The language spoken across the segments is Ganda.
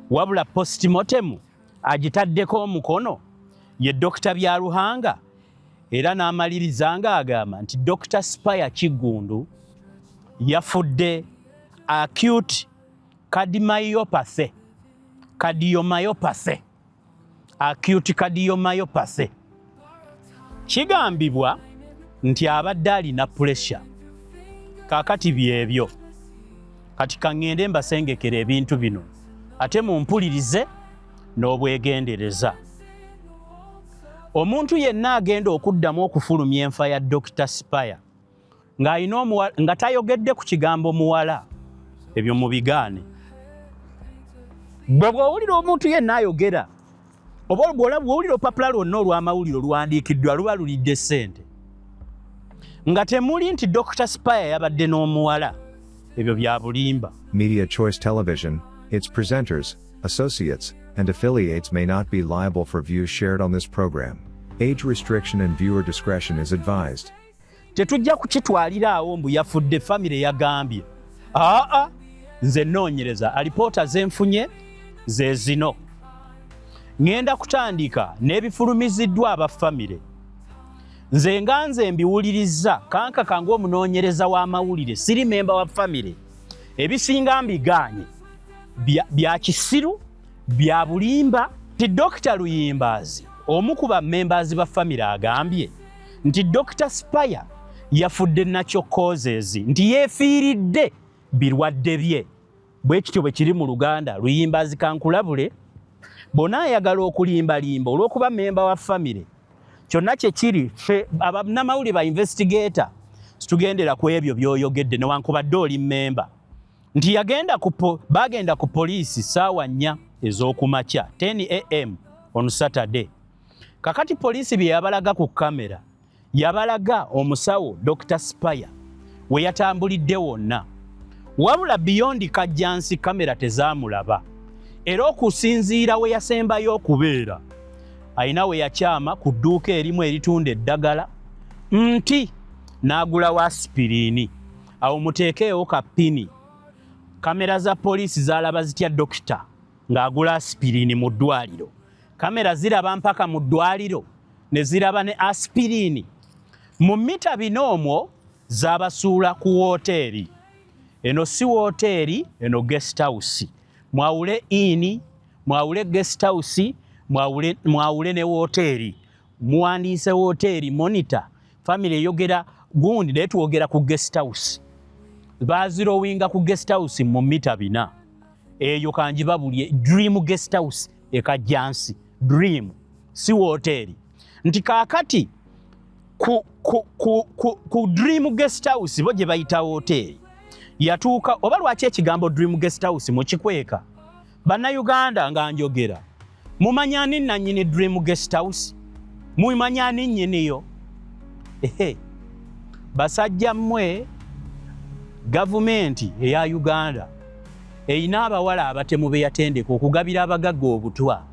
wabula postmortem agitaddeko omukono ye Dr. Byaruhanga era n'amaliriza nga agamba nti Dr. Spire Kigundu yafudde acute cardiomyopathy. Acute cardiomyopathy. Kigambibwa nti abadde alina pressure. Kaakati byebyo. Kati kangende mbasengekera ebintu bino. Ate mumpulirize n'obwegendereza. Omuntu yenna agenda okuddamu okufulumya enfa ya Dr. Spire nga tayogedde ku kigambo muwala, ebyo mubigaane. Bwe bw'owulira omuntu yenna ayogera, oba bw'owulira olupapula lwonna olw'amawulire oluwandiikiddwa luba lulidde ssente, nga temuli nti Dr. Spire yabadde n'omuwala, ebyo bya bulimba. Media Choice Television, its presenters, associates, and affiliates may not be liable for views shared on this program. Age restriction and viewer discretion is advised. Tetujja kukitwalira awo mbu yafudde famire yagambye. Nze noonyereza alipoota zenfunye ze zino. Ngenda kutandika n'ebifulumiziddwa aba famire. Nze nga nze mbiwuliriza kanka kangu omunoonyereza w'amawulire siri memba wa famire. Ebisinga mbigaanye bya kisiru bya bulimba. Ti Dr. Luyimbazi omu ku bammembazi ba famire agambye nti Dr. Spire yafudde natural causes, nti yeefiiridde birwadde bye. Bwe kityo bwe kiri mu Luganda. Luyimbazi kankulabule bona ayagala okulimbalimba olw'okuba memba wa famire. Kyonna kye kiri abannamawulire ba investigator situgendera ku ebyo by'oyogedde newankubadde oli memba. Nti bagenda ku poliisi ssaawa 4 ez'okumakya 10 AM on Saturday. Kakati poliisi bye yabalaga ku kamera yabalaga omusawo Dr. Spire we yatambulidde wonna. Wabula beyond kajjansi kamera tezaamulaba. Era okusinziira we yasembayo okubeera ayina we yakyama ku dduuka erimu eritunda eddagala nti n'agulawo aspiriini. Awo muteekeewo kapini. Kamera za poliisi zaalaba zitya dokita ng'agula aspiriini mu ddwaliro. Kamera ziraba mpaka mu ddwaliro ne ziraba ne aspiriini. Mu mita bino omwo zaabasuula ku woteeri. Eno si woteeri, eno guest house. Mwawule ini, mwawule guest house, mwawule ne woteeri. Muwandiise woteeri monitor. Family eyogera gundi naye tuwogera ku guest house. Bazirowinga ku guest house mu mita 4. Eyo kanjibabulye Dream Guest House ekajjansi. Dream si woteeri. Nti kaakati ku Dream Guest House bo gye bayita woteeri yatuuka. Oba lwaki ekigambo Dream Guest House mukikweka? Bannayuganda nga njogera. Mumanya ani nannyini Dream Guest House? Mumanya ani nnyiniyo? Basajja mmwe gavumenti eya Uganda eyina abawala abatemu be yatendeka okugabira abagagga obutwa.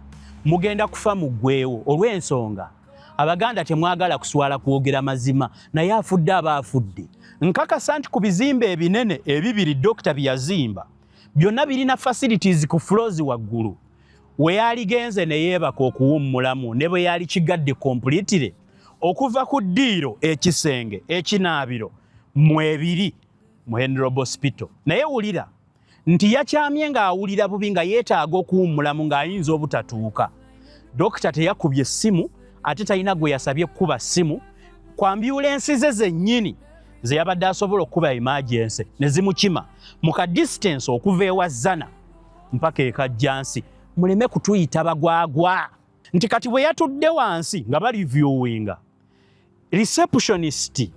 Mugenda kufa muggweewo olw'ensonga Abaganda temwagala kuswala kwogera mazima naye afudde aba afudde. Nkakasa nti ku bizimbe ebinene ebibiri Dr. byazimba byonna birina facilities ku floors waggulu. We yaligenze ne yeebaka okuwummulamu ne bwe yali kigadde completely okuva ku ddiiro ekisenge ekinaabiro mwebiri mu Henrobo Hospital. Naye wulira nti yakyamye ng'awulira bubi nga yeetaaga okuwummulamu ng'ayinza obutatuuka. Dokita teyakubye essimu ate talina gwe yasabye kuba ssimu ku ambulance ze zennyini ze yabadde asobola okuba emergency ne zimukima mu ka distance okuva ewa Zana mpaka ekajjansi. Muleme kutuyita bagwagwa. Nti kati bwe yatudde wansi nga bali viewinga receptionist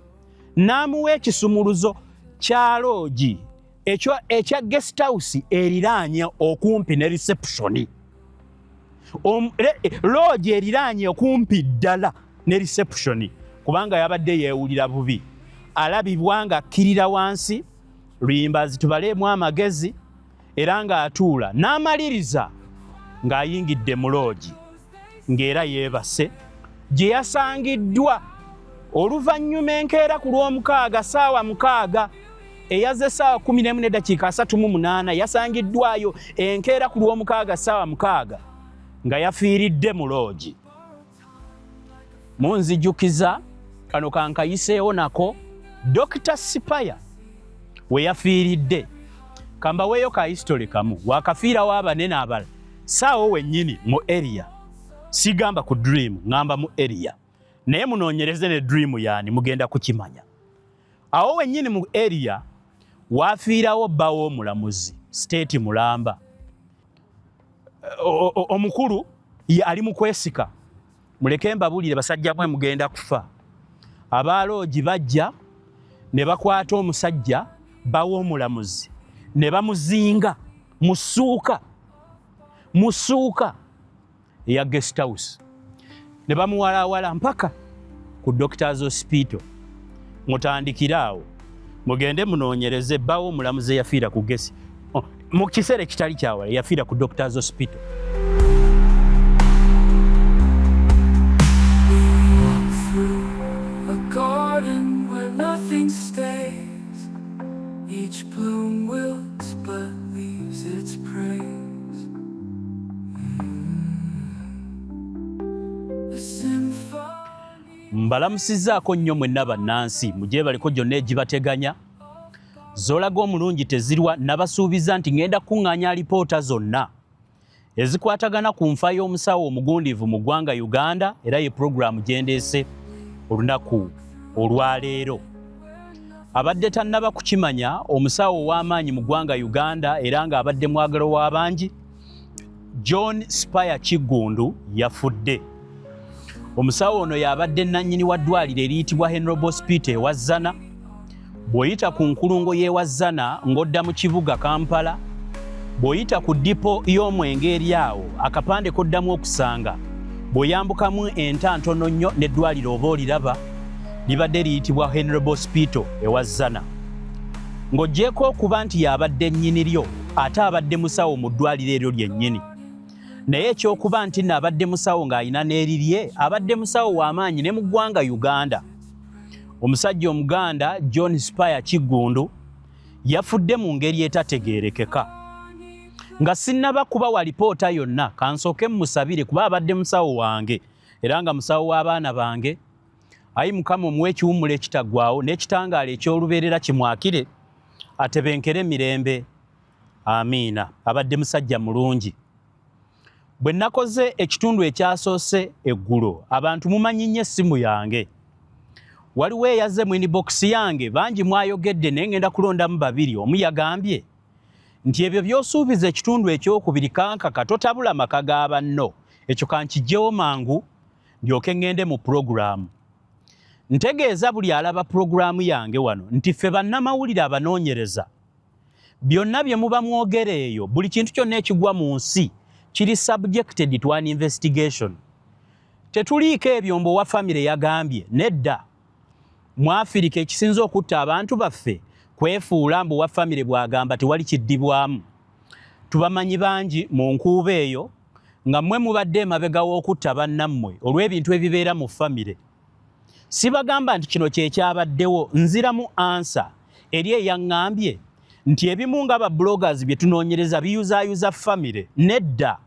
n'amuwa ekisumuluzo kya lodge ekya guest house eriraanye okumpi ne reception. Lodge eriraanye okumpi ddala ne reception kubanga yabadde yeewulira bubi. Alabibwa nga akkirira wansi Luyimbazi tubaleemu amagezi era ng'atuula n'amaliriza ng'ayingidde mu lodge ng'era yeebase gye yasangiddwa oluvannyuma enkeera ku lw'omukaaga ssaawa 6 eyaze essaawa 11:38 yasangiddwayo enkeera ku Lwomukaaga ssaawa 6 nga yafiiridde mu loogi. Munzijukiza kano kankayiseewo nako Dr. Spaya we yafiiridde. Kambaweeyo ka history kamu wakafiirawo abanene abala saawo wennyini mu area. Sigamba ku dream, ngamba mu area. Naye munoonyereze ne dream yaani mugenda kukimanya. Awo wennyini mu area wafiirawo bbawo omulamuzi state Mulamba. Omukulu ali mu kwesika. Muleke mbabulire basajja mwe mugenda kufa. Abaloogi bajja ne bakwata omusajja bbawo omulamuzi ne bamuzinga mu ssuuka eya guest house ne bamuwalawala mpaka ku Doctors Hospital. Mutandikiraawo mugende munoonyereze bbawo omulamuzi yafiira ku gesi mu kiseera kitali kyawala yafiira ku Doctors Hospital. Each bloom wilts but leaves its praise. The symphony. Mbalamusizaako nnyo mwenna bannansi mugyebaliko gyonna egibateganya. Zolaga omulungi tezirwa nabasuubiza nti ngenda kuŋŋaanya alipoota zonna ezikwatagana ku nfa y'omusawo omugundiivu mu ggwanga Uganda era ye puroguraamu gyendeese olunaku olwaleero. Abadde tannaba kukimanya omusawo ow'amaanyi mu ggwanga Uganda era ng'abadde mwagalo w'abangi John Spaya Kiggundu yafudde. Omusawo ono y'abadde nannyini wa ddwaliro eriyitibwa Henry Hospital ewa Zana. Bw'oyita ku nkulungo y'ewa Zana ng'odda mu kibuga Kampala, bw'oyita ku dipo y'omwenge eri awo akapande koddamu okusanga, bw'oyambukamu enta ntono nnyo n'eddwaliro oba oliraba libadde liyitibwa Henry Hospital ewa Zana. Ng'oggyeko okuba nti y'abadde nnyini lyo ate abadde musawo mu ddwaliro eryo lyennyini. Naye ekyokuba nti n'abadde musawo ng'alina n'erirye abadde musawo w'amaanyi ne mu ggwanga Uganda. Omusajja Omuganda John Spaya Kiggundu yafudde mu ngeri etategeerekeka. Nga sinnaba kubawa lipoota yonna kansooke mmusabire kuba abadde musawo wange era nga musawo w'abaana bange. Ayi Mukama omuwe ekiwummula ekitaggwaawo n'ekitangaala eky'olubeerera kimwakire atebenkere mirembe. Amiina. Abadde musajja mulungi. Bwe nakoze ekitundu ekyasoose eggulo abantu mumanyi nnyo essimu yange. Waliwo eyaze mu inbox yange bangi mwayogedde naye ngenda kulondamu babiri. Omu yagambye nti ebyo by'osuubiza ekitundu ekyokubiri kankaka totabula maka ga banno. Ekyo kankijjewo mangu ndyoke ngende mu puroguraamu. Ntegeeza buli alaba puroguraamu yange wano nti ffe bannamawulire abanoonyereza byonna bye muba mwogera eyo buli kintu kyonna ekigwa mu nsi kiri subjected to an investigation. Tetuliiko ebyombo wa famire yagambye nedda. Mu Afirika ekisinza okutta abantu baffe kwefuula mbu wa famire bw'agamba tewali kiddibwamu. Tubamanyi bangi mu nkuuba eyo nga mmwe mubadde emabega w'okutta bannammwe olw'ebintu ebibeera mu famire. Sibagamba nti kino kyekyabaddewo nziramu ansa eri eyaŋŋambye nti ebimu nga ba bloggers bye tunoonyereza biyuzaayuza famire. Nedda.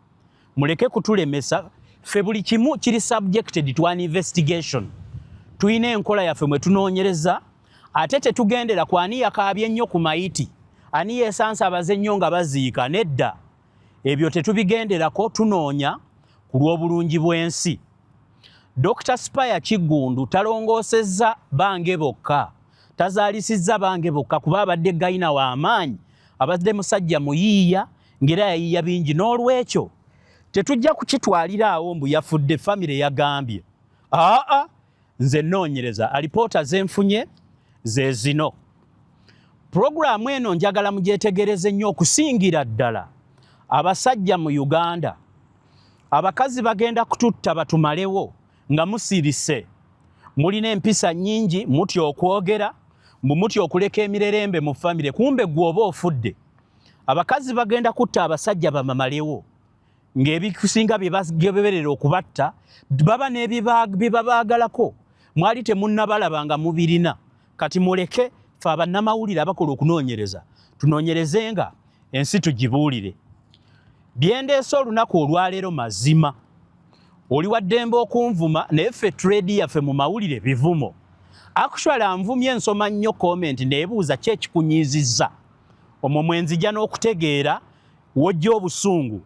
Muleke kutulemesa. Ffe buli kimu kiri subjected to an investigation. Tuyina enkola yaffe mwe tunoonyereza ate tetugendera ku ani yakaabye ennyo ku mayiti ani yeesansa abaze ennyo nga baziika. Nedda. Ebyo tetubigenderako tunoonya ku lw'obulungi bw'ensi. Dr. Spaya Kiggundu talongoosezza bange bokka. Tazaalisizza bange bokka kuba abadde gayina w'amaanyi abadde musajja muyiiya ng'era yayiiya bingi. N'olwekyo tetujja kukitwalira awo mbu yafudde famire yagambye. Nze nnoonyereza alipoota zenfunye ze zino. Puroguraamu eno njagala mugyetegereze nnyo okusingira ddala abasajja mu Uganda. Abakazi bagenda kututta batumalewo nga musirise. Mulina empisa nnyingi mutya okwogera mbu mutya okuleka emirerembe mu famire kumbe gwe oba ofudde. Abakazi bagenda kutta abasajja bamamalewo ng'ebikusinga bye bageberera okubatta baba n'ebibabaagalako mwali temunnabalaba nga mubirina. Kati muleke fe abannamawulire abakola okunoonyereza tunoonyerezenga ensi tugibuulire. Byendeese olunaku olwaleero mazima. Oli wa ddembe okunvuma naye ffe trade yaffe mu mawulire bivumo. Actually anvumye ensoma nnyo comment neebuuza ki ekikunyiizizza. Omwo mwenzija n'okutegeera wojja obusungu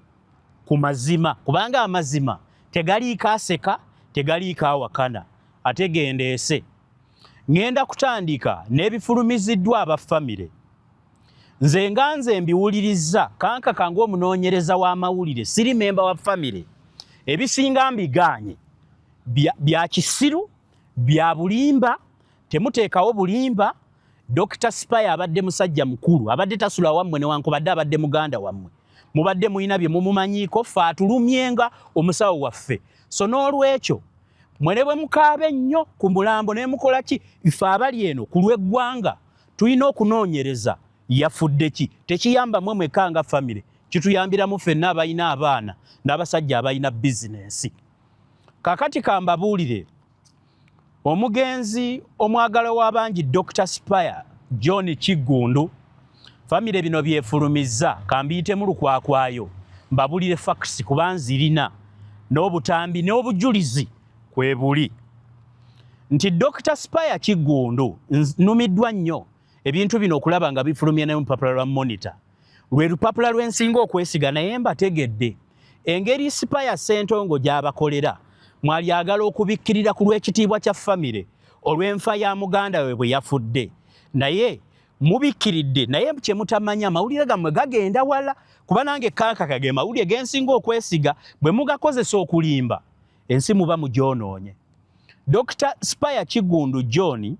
ku mazima, kubanga amazima tegaliiko aseka, tegaliiko awakana. Ate gendeese. Ngenda kutandika n'ebifulumiziddwa aba famire. Nze mbiwulirizza kanka kangu omunoonyereza w'amawulire, siri memba wa famire. Ebisinga mbiganye bya kisiru, bya bulimba, temuteekawo bulimba. Dr. Spire abadde musajja mukulu, abadde tasula wammwe newankubadde abadde muganda wammwe. Mubadde muyina bye mumumanyiiko, ffe atulumyenga omusawo waffe. So n'olwekyo mwene bwe mukaabe nnyo ku mulambo ne mukola ki, ife abali eno ku lw'eggwanga tulina okunoonyereza yafudde ki. Tekiyamba mmwe mwekka nga famire, kituyambiramu ffenna abalina abaana n'abasajja abalina bizinensi. Kaakati kambabuulire, omugenzi omwagala w'abangi Dr. Spire John Kiggundu, famire bino byefulumizza, kambiyitemu lukwakwayo mbabulire facts kuba nzirina n'obutambi n'obujulizi kwebuli. Nti Dr. Spire Kiggundu nnumiddwa nnyo ebintu bino okulaba nga bifulumye ne mpapula lwa Monitor. Lwe lupapula lwensinga okwesiga naye mbategedde engeri Spire Ssentongo gy'abakolera mwalyagala okubikkirira ku lw'ekitiibwa kya famire olw'enfa ya muganda we bwe yafudde. Naye mubikkiridde, naye kye mutamanya amawulire gammwe gagenda wala, kuba nange kanka kage mawulire gensinga okwesiga bwe mugakozesa okulimba ensi muba mugyonoonye. Dr. Spire Kiggundu John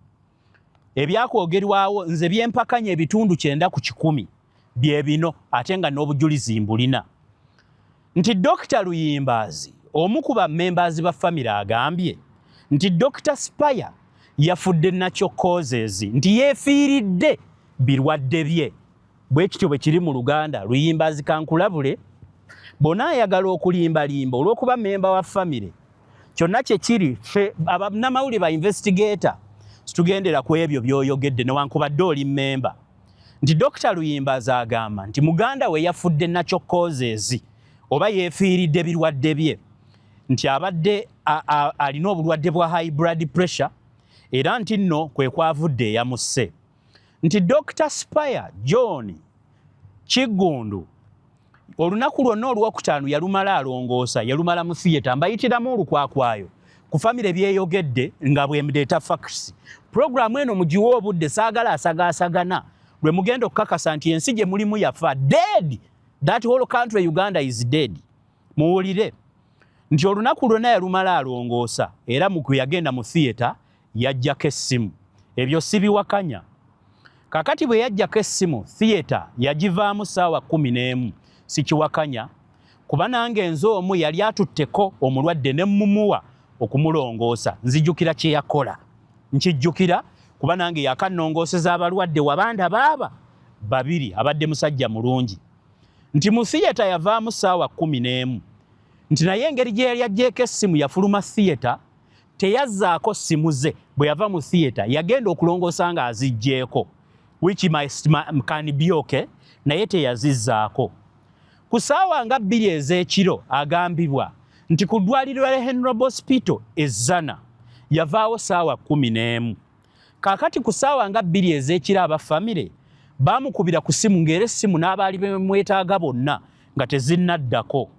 ebyakwogerwawo nze byempakanya ebitundu 9 ku 10 bye bino, ate nga n'obujulizi mbulina. Nti Dr. Luyimbazi omu ku bammembazi ba famire agambye nti Dr. Spire yafudde natural causes, nti yeefiiridde birwadde bye. Bwe kityo bwe kiri mu Luganda. Luyimbazi kankulabule bona ayagala okulimbalimba olw'okuba memba wa famire. Kyonna kye kiri ffe abannamawulire ba investigator situgendera ku ebyo by'oyogedde newankubadde oli memba. Nti Dr. Luyimbazi agamba nti muganda we yafudde natural causes oba yeefiiridde birwadde bye, nti abadde alina obulwadde bwa high blood pressure era nti nno kwe kwavudde eyamusse. Nti Dr. Spire John Kiggundu olunaku lwonna olwokutaano yalumala alongoosa, yalumala mu theatre. Mbayitiramu olukwakwayo ku famire byeyogedde nga bwe mdeeta facts. Programu eno mugiwe obudde, saagala asagaasagana lwe mugenda okukakasa nti ensi gye mulimu yafa dead. That whole country Uganda is dead. Muwulire nti olunaku lwonna yalumala alongoosa era mu yagenda mu theatre yajjako essimu. Ebyo sibiwakanya. Kakati bwe yajjako essimu theatre yagivaamu ssaawa 11. Sikiwakanya kuba nange enzo omu yali atutteko omulwadde ne mumuwa okumulongoosa. Nzijjukira kye yakola, nkijjukira kuba nange yakannongooseza abalwadde wabanda baaba 2 abadde musajja mulungi. Nti mu theatre yavaamu ssaawa 11. Nti naye engeri gye yali ajjeeko essimu yafuluma theatre teyazzaako ssimu ze. Bwe yava mu theatre yagenda okulongoosa nga azijjeeko, which can be okay, naye teyazizzaako. Ku ssaawa nga 2 ez'ekiro agambibwa nti ku ddwaliro lya Henry Hospital ezzana yavaawo ssaawa 11. Kaakati ku ssaawa nga 2 ez'ekiro aba famire baamukubira ku ssimu ng'era essimu n'abaali bemwetaaga bonna nga tezinnaddako.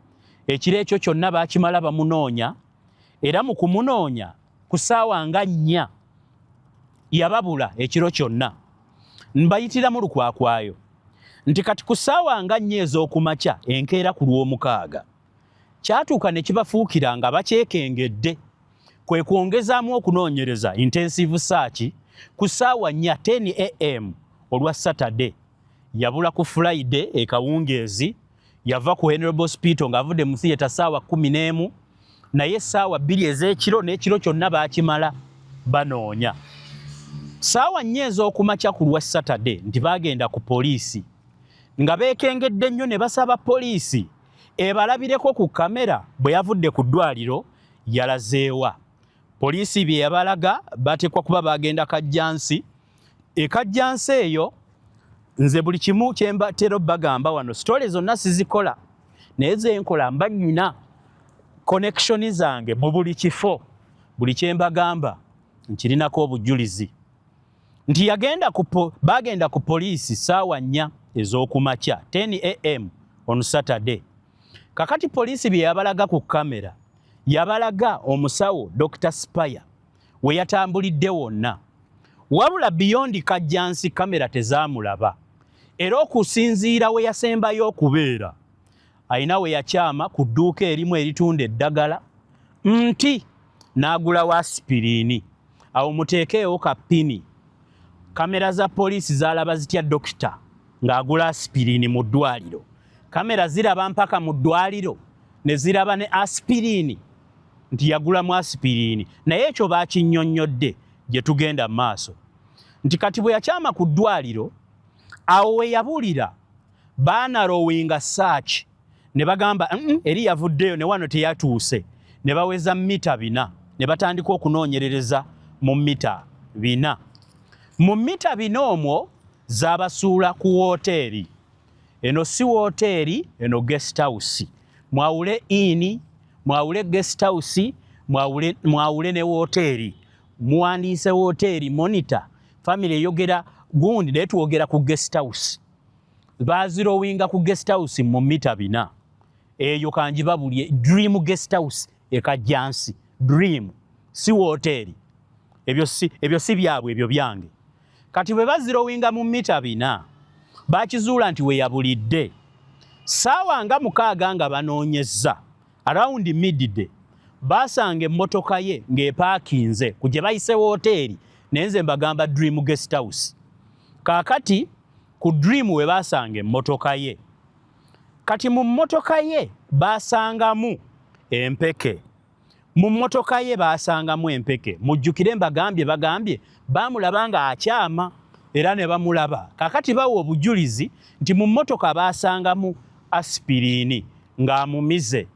Ekiro ekyo kyonna baakimala bamunoonya, era mu kumunoonya ku ssaawa nga 4 yababula ekiro kyonna. Mbayitiramu lukwakwayo nti kati ku ssaawa nga 4 ez'okumakya enkeera ku Lwomukaaga kyatuuka ne kibafuukira nga bakyekengedde, kwe kwongezaamu okunoonyereza intensive search ku ssaawa 10 am olwa Saturday. Yabula ku Friday ekawungeezi yava ku Henry Hospital ng'avudde mu theatre ssaawa 11, naye ssaawa 2 ez'ekiro n'ekiro kyonna baakimala banoonya. Ssaawa 4 ez'okumakya ku lwa Saturday nti baagenda ku poliisi nga beekengedde nnyo ne basaba poliisi ebalabireko ku kamera bwe yavudde ku ddwaliro yalazeewa. Poliisi bye yabalaga batekwa kuba baagenda Kajjansi ekajjansi eyo nze buli kimu kyembatera bagamba wano stories zonna sizikola naye zenkola mba nnyina connection zange mu buli kifo buli kyembagamba nkirinako obujulizi nti bagenda ku poliisi ssaawa 4 ez'okumakya 10 am on Saturday. Kakati poliisi bye yabalaga ku kamera yabalaga omusawo Dr. Spire we yatambulidde wonna wabula beyond kajjansi kamera tezaamulaba era okusinziira we yasembayo okubeera ayina we yakyama ku dduuka erimu eritunda eddagala nti n'agulawo aspiriini awo muteekeewo kapini. Kamera za poliisi zaalaba zitya dokita ng'agula aspiriini mu ddwaliro. Kamera ziraba mpaka mu ddwaliro ne ziraba ne aspiriini nti yagulamu aspiriini naye ekyo baakinnyonnyodde gye tugenda mu maaso nti kati bwe yakyama ku ddwaliro awo we yabulira baanarowinga search ne bagamba eri yavuddeyo ne wano teyatuuse ne baweza mita 4 ne batandika okunoonyerereza mu mita 4. Mu mita 4 omwo zaabasuula ku woteeri. Eno si woteeri, eno guest house. Mwawule ini, mwawule guest house, mwawule ne woteeri. Muwandiise woteeri monitor. Family eyogera gundi naye tuwogera ku guest house. Baazirowinga ku guest house mu mita 4. Eyo kanjibabulye Dream guest house ekajjansi. Dream si woteeri. Ebyo si byabwe ebyo byange. Kati bwe bazirowinga mu mita 4 baakizuula nti we yabulidde ssaawa nga 6 nga banoonyezza around midday baasanga emmotoka ye ng'epaakinze ku gye bayise woteeri naye nze mbagamba Dream guest house. Kaakati ku Dream we baasanga emmotoka ye kati mu mmotoka ye baasangamu empeke. Mu mmotoka ye baasangamu empeke. Mujjukire bagambye baamulaba nga akyama era ne bamulaba. Kakati bawo obujulizi nti mu mmotoka baasangamu aspiriini ng'amumize.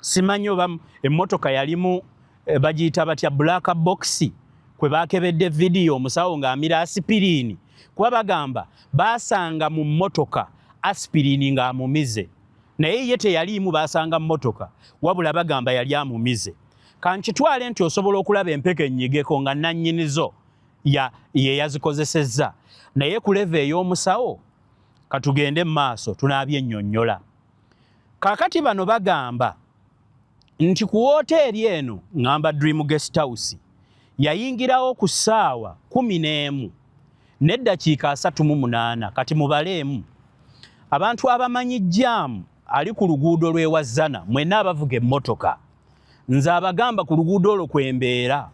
Simanyi oba emmotoka yalimu bagiyita batya black box kwe baakebedde vidiyo omusawo ng'amira aspiriini. Kuba bagamba baasanga mu mmotoka aspiriini ng'amumize. Naye ye teyaliimu baasanga mu mmotoka wabula bagamba yali amumize. Kankitwale nti osobola okulaba empeke ennyigeko nga nannyinizo ye yazikozesezza. Naye ku leve ey'omusawo katugende mu maaso tunaabye ennyonnyola. Kaakati bano bagamba nti ku woteeri eno ngamba Dream guest house yayingirawo ku ssaawa 11 n'eddakiika 38. Kati mubaleemu abantu abamanyi jjaamu ali ku luguudo lw'ewazana mwenna abavuga emmotoka nze abagamba ku luguudo olwo kwembeera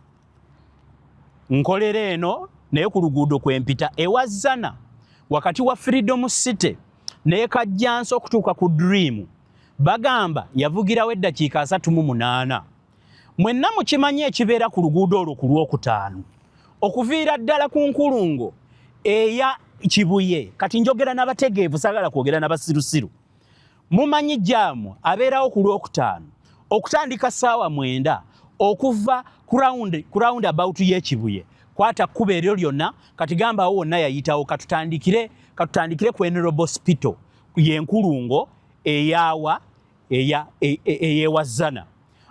nkolera eno naye ku luguudo kwempita ewazana wakati wa Freedom City naye kajjansi okutuuka ku Dream bagamba yavugirawo eddakiika 38. Mwenna mukimanyi ekibeera ku luguudo olwo ku Lwokutaano okuviira ddala ku nkulungo eya Kibuye. Kati njogera n'abategeevu saagala kwogera n'abasirusiru. Mumanyi jjaamu abeerawo ku Lwokutaano okutandika ssaawa 9 okuva ku roundabout y'Ekibuye kwata kkubo eryo lyonna kati gambawo wonna yayitawo katutandikire ku Honorable Hospital y'enkulungo eyaawa eyewazana.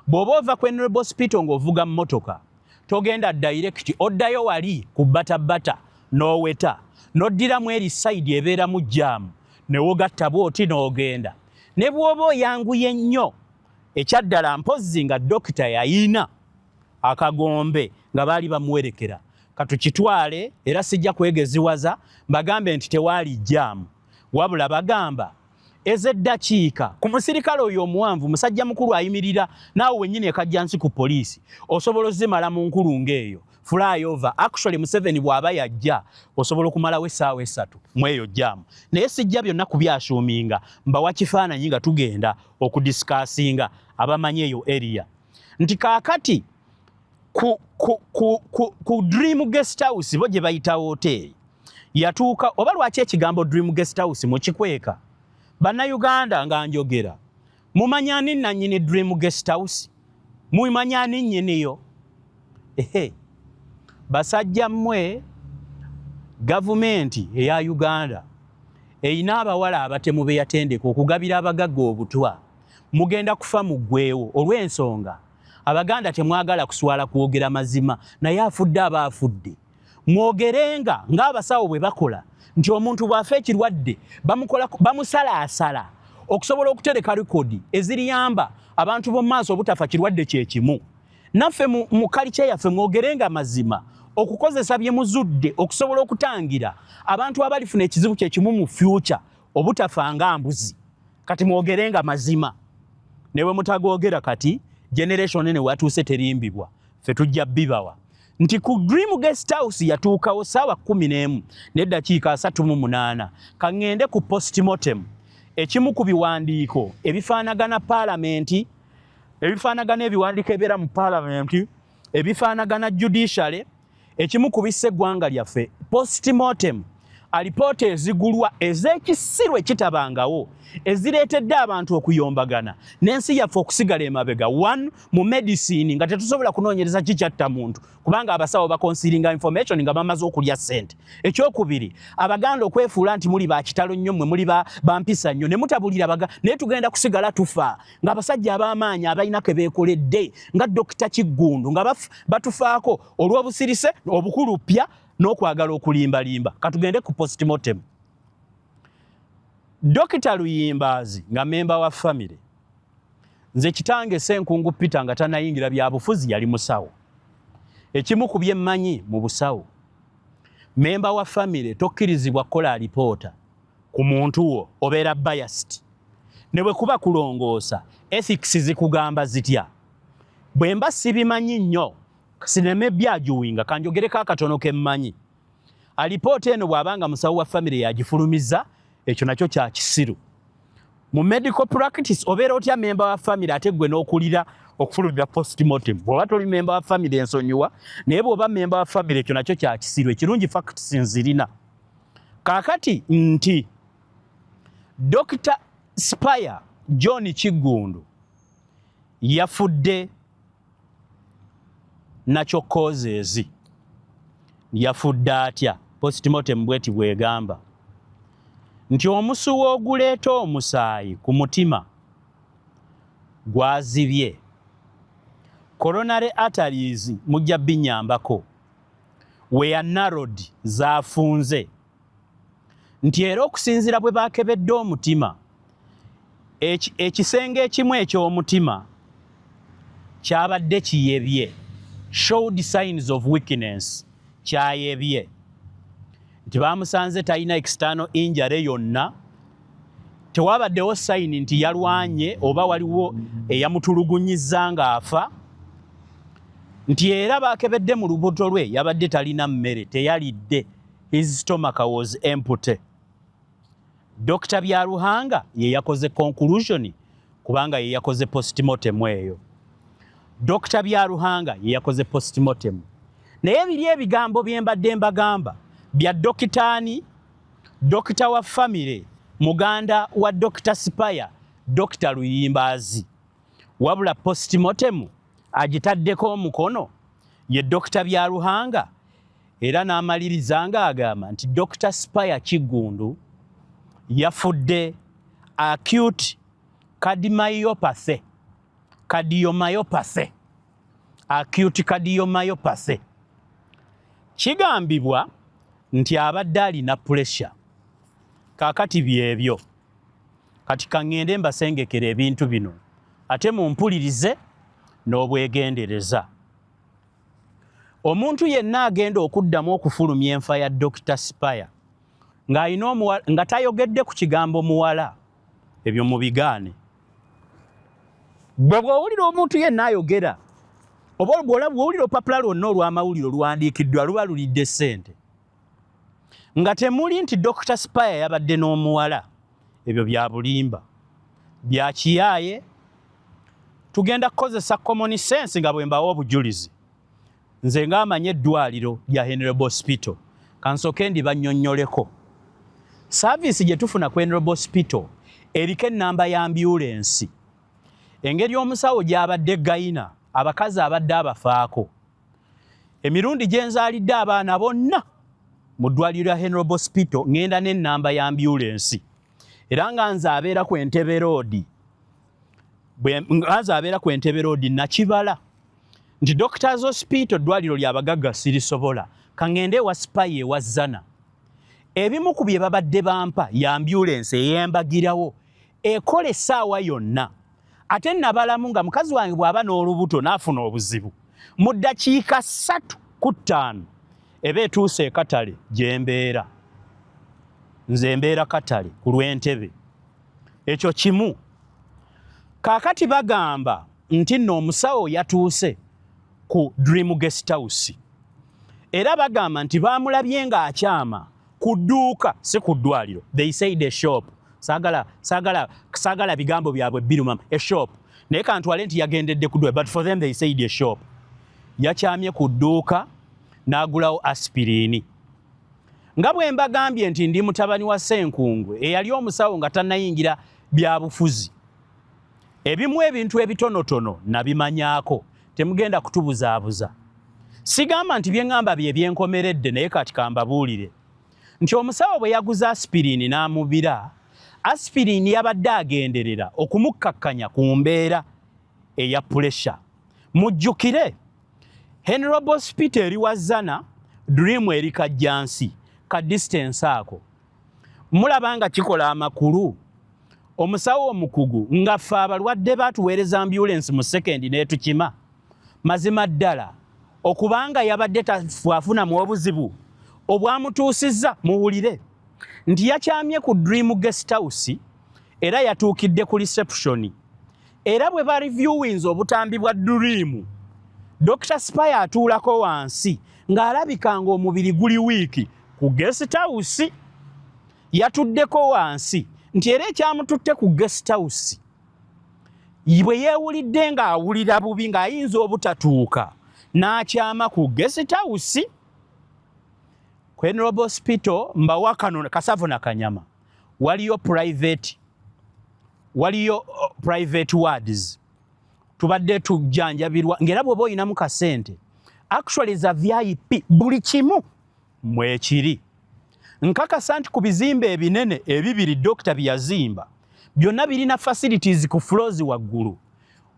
Bw'oba ova ku Honorable Hospital ng'ovuga mmotoka togenda direct oddayo wali ku Batabata n'oweta n'oddiramu eri side ebeeramu jjaamu ne wogatta bw'oti n'ogenda. Ne bw'oba oyanguye nnyo ekyaddala mpozzi nga dokita yayina akagombe nga baali bamuwerekera katukitwale era sijja kwegeziwaza bagambe nti tewaali jjaamu wabula bagamba ez'eddakiika ku musirikale oyo omuwanvu musajja mukulu ayimirira naawe wennyini ekajjansi ku poliisi osobola ozimala mu nkulungo eyo flyover. Actually Museveni bw'aba yajja osobola okumalawo essaawa 3 mu eyo jjaamu naye sijja byonna kubyashuuminga mbawa kifaananyi nga tugenda okudisikasinga abamanyi eyo area nti kaakati ku Dream guest house bo gye bayita hoteeri yatuuka oba lwaki ekigambo Dream guest house mukikweka bannayuganda nga njogera mumanyani nannyini Dream guest house mumanyani nnyiniyo basajja mmwe gavumenti eya Uganda eyina abawala abatemu be yatendeka okugabira abagagga obutwa mugenda kufa muggweewo olw'ensonga Abaganda temwagala kuswala kwogera mazima naye afudde abaafudde mwogerenga ng'abasawo bwe bakola nti omuntu bw'afa ekirwadde bamusalaasala okusobola okutereka rekodi eziriyamba abantu b'omu maaso obutafa kirwadde kye kimu naffe mu kalicha yaffe mwogerenga mazima okukozesa bye muzudde okusobola okutangira abantu abalifuna ekizibu kye kimu mu future obutafa nga mbuzi kati mwogerenga mazima newe mutagoogera kati generation ene watuuse terimbibwa ffe tujja bibawa nti ku Dream Guest House yatuukawo ssaawa 11 n'eddakiika 38 kaŋŋende ku postmortem ekimu ku biwandiiko ebifaanagana paalamenti ebifaanagana ebiwandiiko ebibeera mu paalamenti ebifaanagana judiciary ekimu ku bissa eggwanga lyaffe postmortem alipoota ezigulwa ez'ekisiru ekitabangawo ezireetedde abantu okuyombagana n'ensi yaffe okusigala emabega 1 mu medicine nga tetusobola kunoonyereza kikyatta muntu kubanga abasawo bakonsiringa information nga bamaze okulya ssente ekyokubiri Abaganda okwefuula nti muli bakitalo nnyo mmwe muli bampisa nnyo ne mutabulira naye tugenda kusigala tufa ng'abasajja ab'amaanyi abalina ke beekoledde nga Dr. Kiggundu nga batufaako olw'obusirise obukulupya n'okwagala okulimbalimba katugende ku postmortem Dr. Luyimbazi nga memba wa family nze kitange Senkungu Peter nga tanayingira bya bufuzi yali musawo ekimu ku byemmanyi mu busawo memba wa family tokkirizibwa kola alipoota ku muntu wo obeera biased ne bwe kuba kulongoosa ethics zikugamba zitya bwe mba sibimanyi nnyo sineme byajuwinga kanjogereko akatono kemmanyi alipoota eno bw'abanga musawo wa family yagifulumiza ekyo nakyo kya kisiru mu medical practice obeera otya memba wa family ate gwe n'okulira okufulumira postmortem bw'oba toli memba wa family ensonyiwa naye bw'oba memba wa family ekyo nakyo kya kisiru ekirungi facts nzirina kaakati nti Dr. Spire John Kiggundu yafudde nakyo causes yafudde atya postmortem bweti bwegamba nti omusuwa oguleeta omusaayi ku mutima gwazibye coronary arteries mujja binyambako were narrowed zaafunze nti era okusinziira bwe baakebedde omutima ekisenge ekimu eky'omutima kyabadde kiyebye showed signs of weakness kyayebye nti bamusanze talina external injury yonna tewabaddewo sayini nti yalwanye oba waliwo eyamutulugunyizza ng'afa nti era baakebedde mu lubuto lwe yabadde talina mmere teyalidde his stomach was empty Dr. Byaruhanga ye yakoze conclusion kubanga ye yakoze postmortem eyo Dr. Byaruhanga ye yakoze postmortem naye biri ebigambo byembadde mbagamba bya dokitaani dokita wa family muganda wa Dr. Spire Dr. Luyimbazi wabula postmortem agitaddeko omukono ye Dr. Byaruhanga era n'amaliriza ng'agamba nti Dr. Spire Kiggundu yafudde acute cardiomyopathy acute cardiomyopathy kigambibwa nti abadde alina pressure kaakati byebyo kati kaŋŋende mbasengekera ebintu bino ate mumpulirize n'obwegendereza omuntu yenna agenda okuddamu okufulumya enfa ya Dr. Spire ng'alina nga tayogedde ku kigambo muwala ebyo mubigaane bwe bw'owulira omuntu yenna ayogera oba bw'owulira olupapula lwonna olw'amawulire oluwandiikiddwa luba lulidde ssente nga temuli nti Dr. Spire yabadde n'omuwala ebyo bya bulimba bya kiyaaye tugenda kukozesa common sense nga bwe mbawa obujulizi nze ng'amanye eddwaliro lya Henry Hospital kansooke ndibannyonnyoleko service gye tufuna ku Henry Hospital eriko ennamba ya ambulance engeri omusawo gy'abadde gayina abakazi abadde abafaako emirundi gye nzaalidde abaana bonna mu ddwaliro lya Henry Hospital ngenda n'ennamba ya ambulance era nga nze abeera ku Entebbe Road nakibala nti Doctors Hospital ddwaliro ly'abagagga sirisobola kangende wa Spy ewa Zana ebimu ku bye babadde bampa ya ambulance eyembagirawo ekola essaawa yonna ate nabalamu nga mukazi wange bw'aba n'olubuto n'afuna obuzibu mu ddakiika 3:5 eba etuuse e Katale gye mbeera nze mbeera Katale ku lw'Entebbe ekyo kimu kaakati bagamba nti nno omusawo yatuuse ku Dream Guest House era bagamba nti baamulabye ng'akyama ku dduuka si ku ddwaliro they said a shop sagala bigambo byabwe biruma a shop naye kantwale nti yagendedde ku ddwaliro but for them they said a shop yakyamye ku dduuka n'agulawo aspirini nga bwe mbagambye nti ndi mutabani wa Ssenkungwe eyali omusawo nga tannayingira byabufuzi ebimu ebintu ebitonotono nabimanyaako temugenda kutubuzaabuza sigamba nti bye ŋŋamba bye byenkomeredde naye kati kambabuulire nti omusawo bwe yaguza aspirini n'amubira aspirini yabadde agenderera okumukkakkanya ku mbeera eya puresha mujjukire Henry Hospital eri wa Zana Dream eri Kajjansi ka distance ako mulaba nga kikola amakulu omusawo omukugu nga ffe abalwadde batuweereza ambulance mu sekendi n'etukima mazima ddala okubanga yabadde tafuafunamu obuzibu obwamutuusizza muwulire nti yakyamye ku Dream Guest House era yatuukidde ku reception era bwe ba reviewings obutambi bwa Dream Dr. Spy atuulako wansi ng'alabikanga omubiri guli wiiki ku Guest House yatuddeko wansi nti era ekyamututte ku Guest House bwe yeewulidde ng'awulira bubi ng'ayinza obutatuuka n'akyama ku Guest House ku Henry Hospital mbawa kano Kasavo na Kanyama waliyo private wards tubadde tujjanjabirwa ngera bw'oba oyinamu kasente actually za VIP buli kimu mwekiri nkakasa nti ku bizimbe ebinene ebibiri dokita byazimba byonna birina facilities ku floors waggulu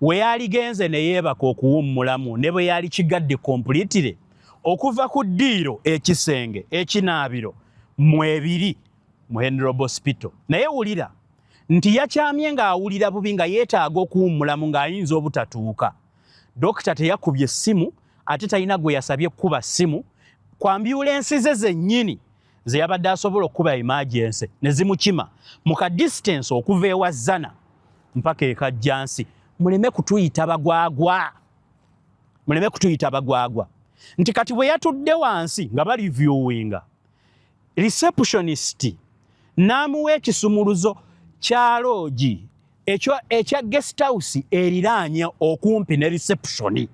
we yaligenze ne yeebaka okuwummulamu ne bwe yali kigadde completely okuva ku ddiiro ekisenge ekinaabiro mwebiri mu Henry Hospital naye wulira nti yakyamye ng'awulira bubi nga yeetaaga okuwummulamu ng'ayinza obutatuuka dokita teyakubye essimu ate talina gwe yasabye kuba ssimu ku ambulance ze zennyini ze yabadde asobola okuba emergency ne zimukima mu ka distance okuva ewa Zana mpaka e Kajjansi muleme kutuyita bagwagwa nti kati bwe yatudde wansi nga bali viewinga receptionist n'amuwa ekisumuluzo kya lodge ekya guest house eriraanye okumpi ne reception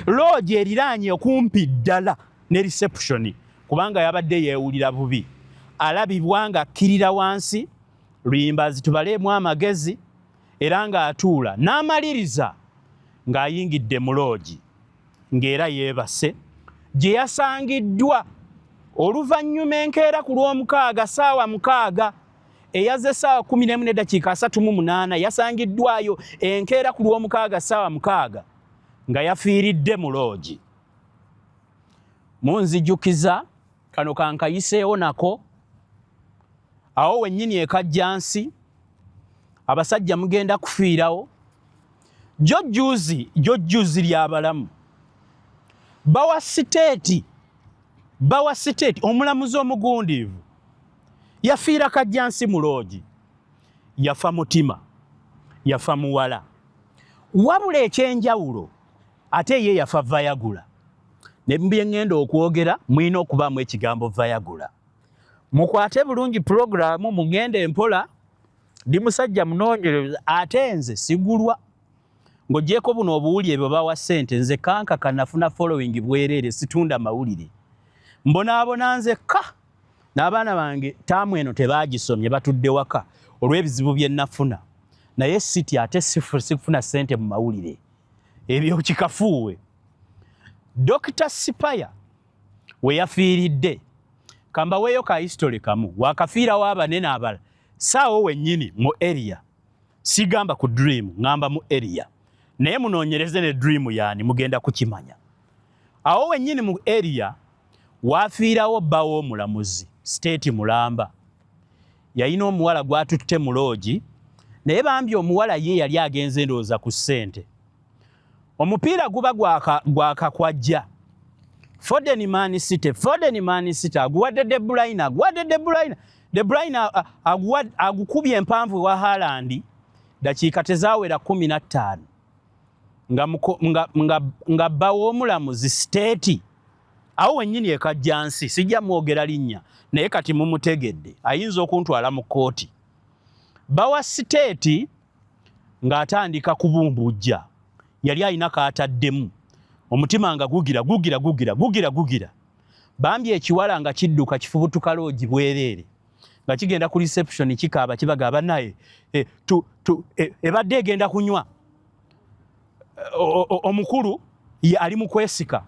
lodge eriraanye okumpi ddala ne reception kubanga yabadde yeewulira bubi alabibwa nga akkirira wansi luyimbazi tubaleemu amagezi era ng'atuula n'amaliriza ng'ayingidde mu lodge ng'era yeebase gye yasangiddwa oluvannyuma enkeera ku lw'omukaaga ssaawa 6 eyaze essaawa 11:38 yasangiddwayo enkeera ku lw'omukaaga ssaawa 6 nga yafiiridde mu lodge munzijukiza kano kankayiseewo nako awo wennyini e Kajjansi abasajja mugenda kufiirawo jojjuzi ly'abalamu bawa siteeti omulamuzi omugundiivu yafiira Kajjansi mu lodge yafa mutima yafa muwala wabula ekyenjawulo ate ye yafa Viagra ne bye ngenda okwogera mulina okubaamu ekigambo Viagra mukwate bulungi programu mugende empola ndi musajja munoonyereza ate nze sigulwa ng'ogyeko buno obuwulire bwe bawa ssente nze kankaka nafuna following bwereere situunda mawulire mbonaabona nzekka n'abaana bange taamu eno tebaagisomye batudde waka olw'ebizibu bye nafuna naye siti ate sifuna ssente mu mawulire ebyo kikafuuwe Dr. Spy we yafiiridde kamba weyo ka history kamu wakafiira w'abanene abala saawo wennyini mu area sigamba ku dream ngamba mu area naye munoonyereze ne dream yaani mugenda kukimanya awo wennyini mu area wafiirawo bbawo omulamuzi state Mulamba yayina omuwala gwatutte mu loogi naye bambi omuwala ye yali agenze ndowooza ku ssente omupiira guba gwakakwajja Foden Man City aguwadde De Bruyne agukubye empanvu wa Haaland dakiika tezaawera 15 nga bbawo omulamuzi state awo wennyini ekajjansi sijja mwogera linnya naye kati mumutegedde ayinza okuntwala mu kooti bawa state ng'atandika kubumbujja yali alina kaataddemu omutima nga gugira bambi ekiwala nga kidduka kifubutuka loogi bwereere nga kigenda ku reception kikaaba kibagamba naye ebadde egenda kunywa omukulu ali mu kwesika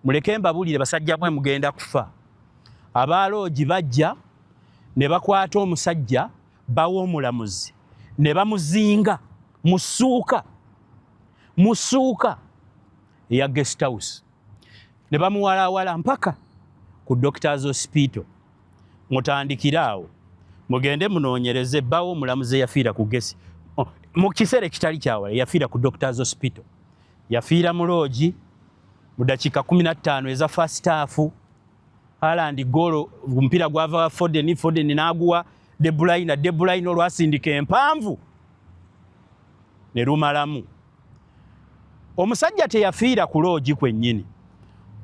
muleke mbabulire basajja mwe mugenda kufa abaloogi bajja ne bakwata omusajja bawo omulamuzi ne bamuzinga mu ssuuka eya guest house ne bamuwalawala mpaka ku Doctors Hospital mutandikira awo mugende munoonyereze bawo omulamuzi yafiira ku gesi mu kiseera kitali kyawala yafiira ku Doctors Hospital yafiira mu loogi mu dakiika 15 eza first half Haaland goal omupiira gwava Foden n'aguwa De Bruyne olwasindika empanvu ne lumalamu omusajja teyafiira ku loogi kwennyini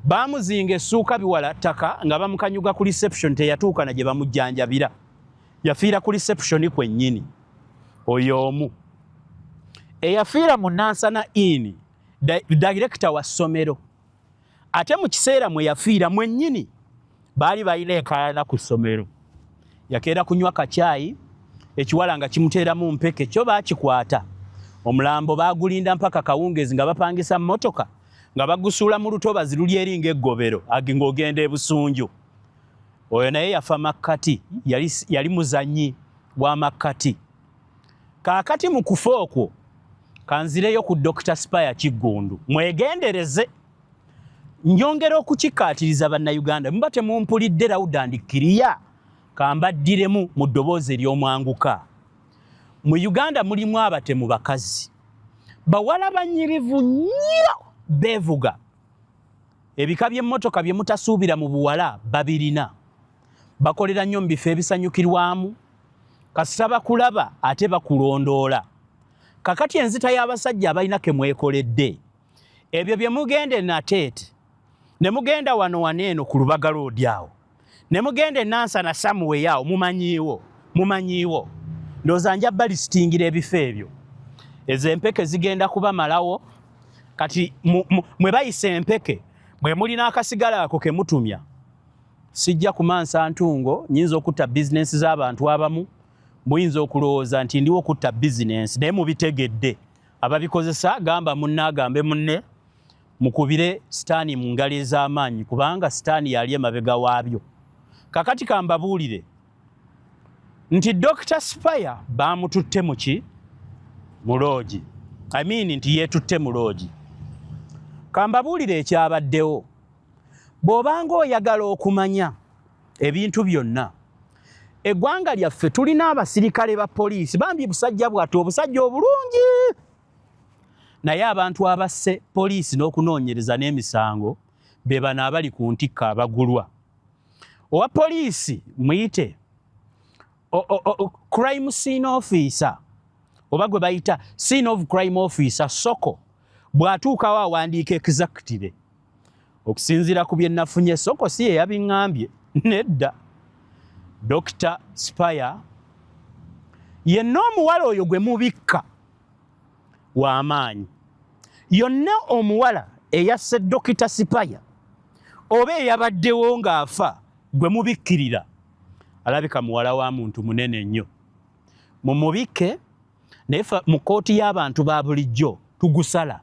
bamuzinga essuuka biwala ttaka nga bamukanyuga ku reception teyatuuka na gye bamujjanjabira yafiira ku reception kwennyini oyo omu eyafiira mu Nansana Inn director wa ssomero ate mu kiseera mwe yafiira mwennyini baali balina enkaayana ku ssomero yakeera kunywa kacaayi ekiwala nga kimuteeramu mpeke kyo baakikwata omulambo baagulinda mpaka kawungezi nga bapangisa mmotoka nga bagusuula mu lutobazi luli eringa eggobero ng'ogenda e Busunju oyo naye yafa makkati yali muzannyi wa makkati kaakati mu kufa okwo kanzireyo ku Dr. Spire Kiggundu mwegendereze njongera okukikaatiriza bannayuganda muba temumpulidde rawudandikiriya kambaddiremu mu ddoboozi ery'omwanguka mu Uganda mulimu abatemu bakazi bawala banyirivu nnyo beevuga ebika by'emmotoka bye mutasuubira mu buwala babirina bakolera nnyo mu bifo ebisanyukirwamu kasita bakulaba ate bakulondoola kakati enzita y'abasajja abalina ke mwekoledde ebyo bye mugende nateete ne mugenda wano waneeno ku Lubaga Road awo ne mugende Nansana Samuwe awo mumanyiiwo ndowooza nja balistingira ebifo ebyo ezo empeke zigenda kuba malawo kati mwe bayisa empeke mwe mulina akasigala ako ke mutumya sijja kumansa ntungo nyinza okutta bizinensi z'abantu abamu muyinza okulowooza nti ndiwo okutta bizinensi naye mubitegedde ababikozesa gamba munne agambe munne mukubire sitaani mu ngalo ez'amaanyi kubanga sitaani yali emabega waabyo kakati kambabuulire nti Dr. Spire baamututte mu loogi nti yeetutte mu loogi kambabuulire ekyabaddewo bw'obanga oyagala okumanya ebintu byonna eggwanga lyaffe tulina abasirikale ba poliisi bambi busajja bwattu obusajja obulungi naye abantu abasse poliisi n'okunoonyereza n'emisango be bano abali ku ntikka abagulwa owa poliisi muyite crime scene officer oba gwe bayita scene of crime officer soko bw'atuukawo awandiika executive okusinziira ku bye nafunye soko si ye yabiŋŋambye nedda Dr. Spire yenna omuwala oyo gwe mubikka w'amaanyi yonna omuwala eyasse Dr. Spire oba eyabaddewo ng'afa gwe mubikkirira alabika muwala wa muntu munene nnyo mumubikke naye mu kooti y'abantu ba bulijjo tugusala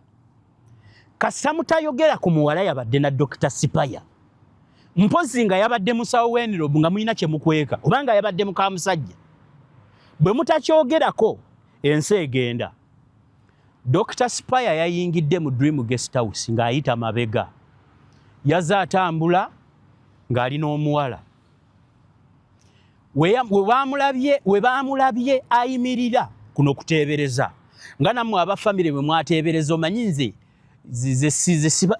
kasita mutayogera ku muwala yabadde na Dr. Spire mpozi nga yabadde musawo w'Enrobe nga mulina kye mukweka oba nga yabadde muka musajja bwe mutakyogerako ensi egenda. Dr. Spire yayingidde mu Dream Guest House ng'ayita mabega, yazze atambula ng'alina omuwala. We baamulabye ayimirira kuno kuteebereza nga nammwe abafamire bwe mwateebereza omanyi nze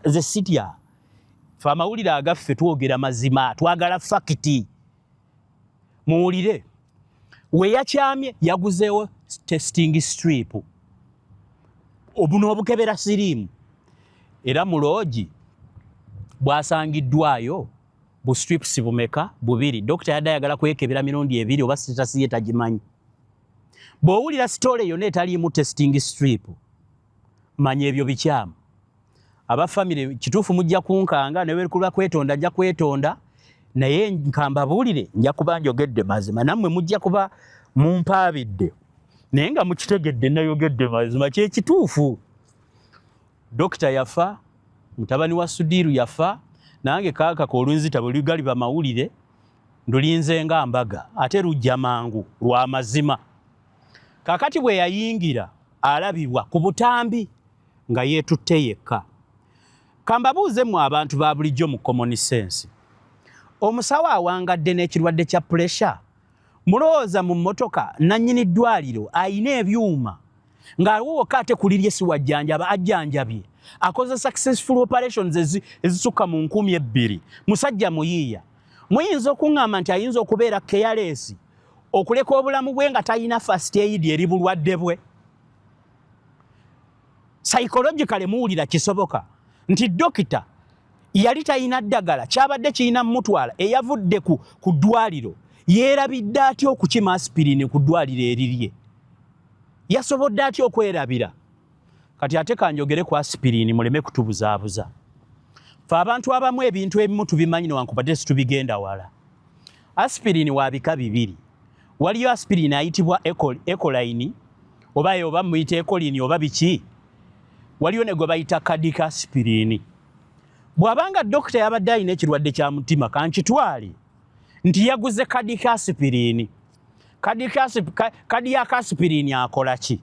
ze sitya fe amawulire agaffe twogera mazima twagala fakiti. Muwulire we yakyamye yaguzeewo testing strip obuno obukebera siriimu era mu loogi bwasangiddwayo bu strips bumeka bubiri. Dokita yadde ayagala kwekebera mirundi ebiri oba status ye tagimanyi. Bw'owulira sitole yonna etaliimu testing strip manya ebyo bikyamu. Abafamire kituufu mujja kunkanga newe kuba kwetonda ajja kwetonda naye nkamba buulire nja kuba njogedde mazima nammwe mujja kuba mumpaabidde naye nga mukitegedde nayogedde mazima kye kituufu. Dokita yafa, mutabani wa Sudiru yafa, nange kaaka kolunzita bwe lugali bamawulire ndulinze nga mbaga ate lujja mangu lwa mazima. Kakati bwe yayingira alabibwa ku butambi nga yeetutte yekka. Kambabuuze mu abantu ba bulijjo mu common sense. Omusawo awangadde n'ekirwadde kya pressure mulowooza mu mmotoka nannyini ddwaliro ayina ebyuma ng'aliwooka ate kulirye si wajjanjaba ajjanjabye akoze successful operations ezisukka mu 2,000 musajja muyiiya. Muyinza okuŋŋamba nti ayinza okubeera careless okuleka obulamu bwe nga talina first aid eri bulwadde bwe. Psychologically muwulira kisoboka nti dokita yali talina ddagala kyabadde kirina mutwala eyavudde ku ddwaliro yeerabidde atya okukima aspirini ku ddwaliro erirye. Yasobodde atya okwerabira. Kati ate kanjogere ku aspirini muleme kutubuzaabuza. Fe abantu abamu ebintu ebimu tubimanyi newankubadde situbigenda wala. Aspirini wa bika bibiri. Waliyo aspirini ayitibwa Ecoline oba muyita Ecoline oba biki. Waliyo ne gwe bayita cardiac aspirini. Bw'abanga dokita yabadde alina ekirwadde kya mutima kankitwale nti yaguze cardiac aspirini. Cardiac aspirini akola ki?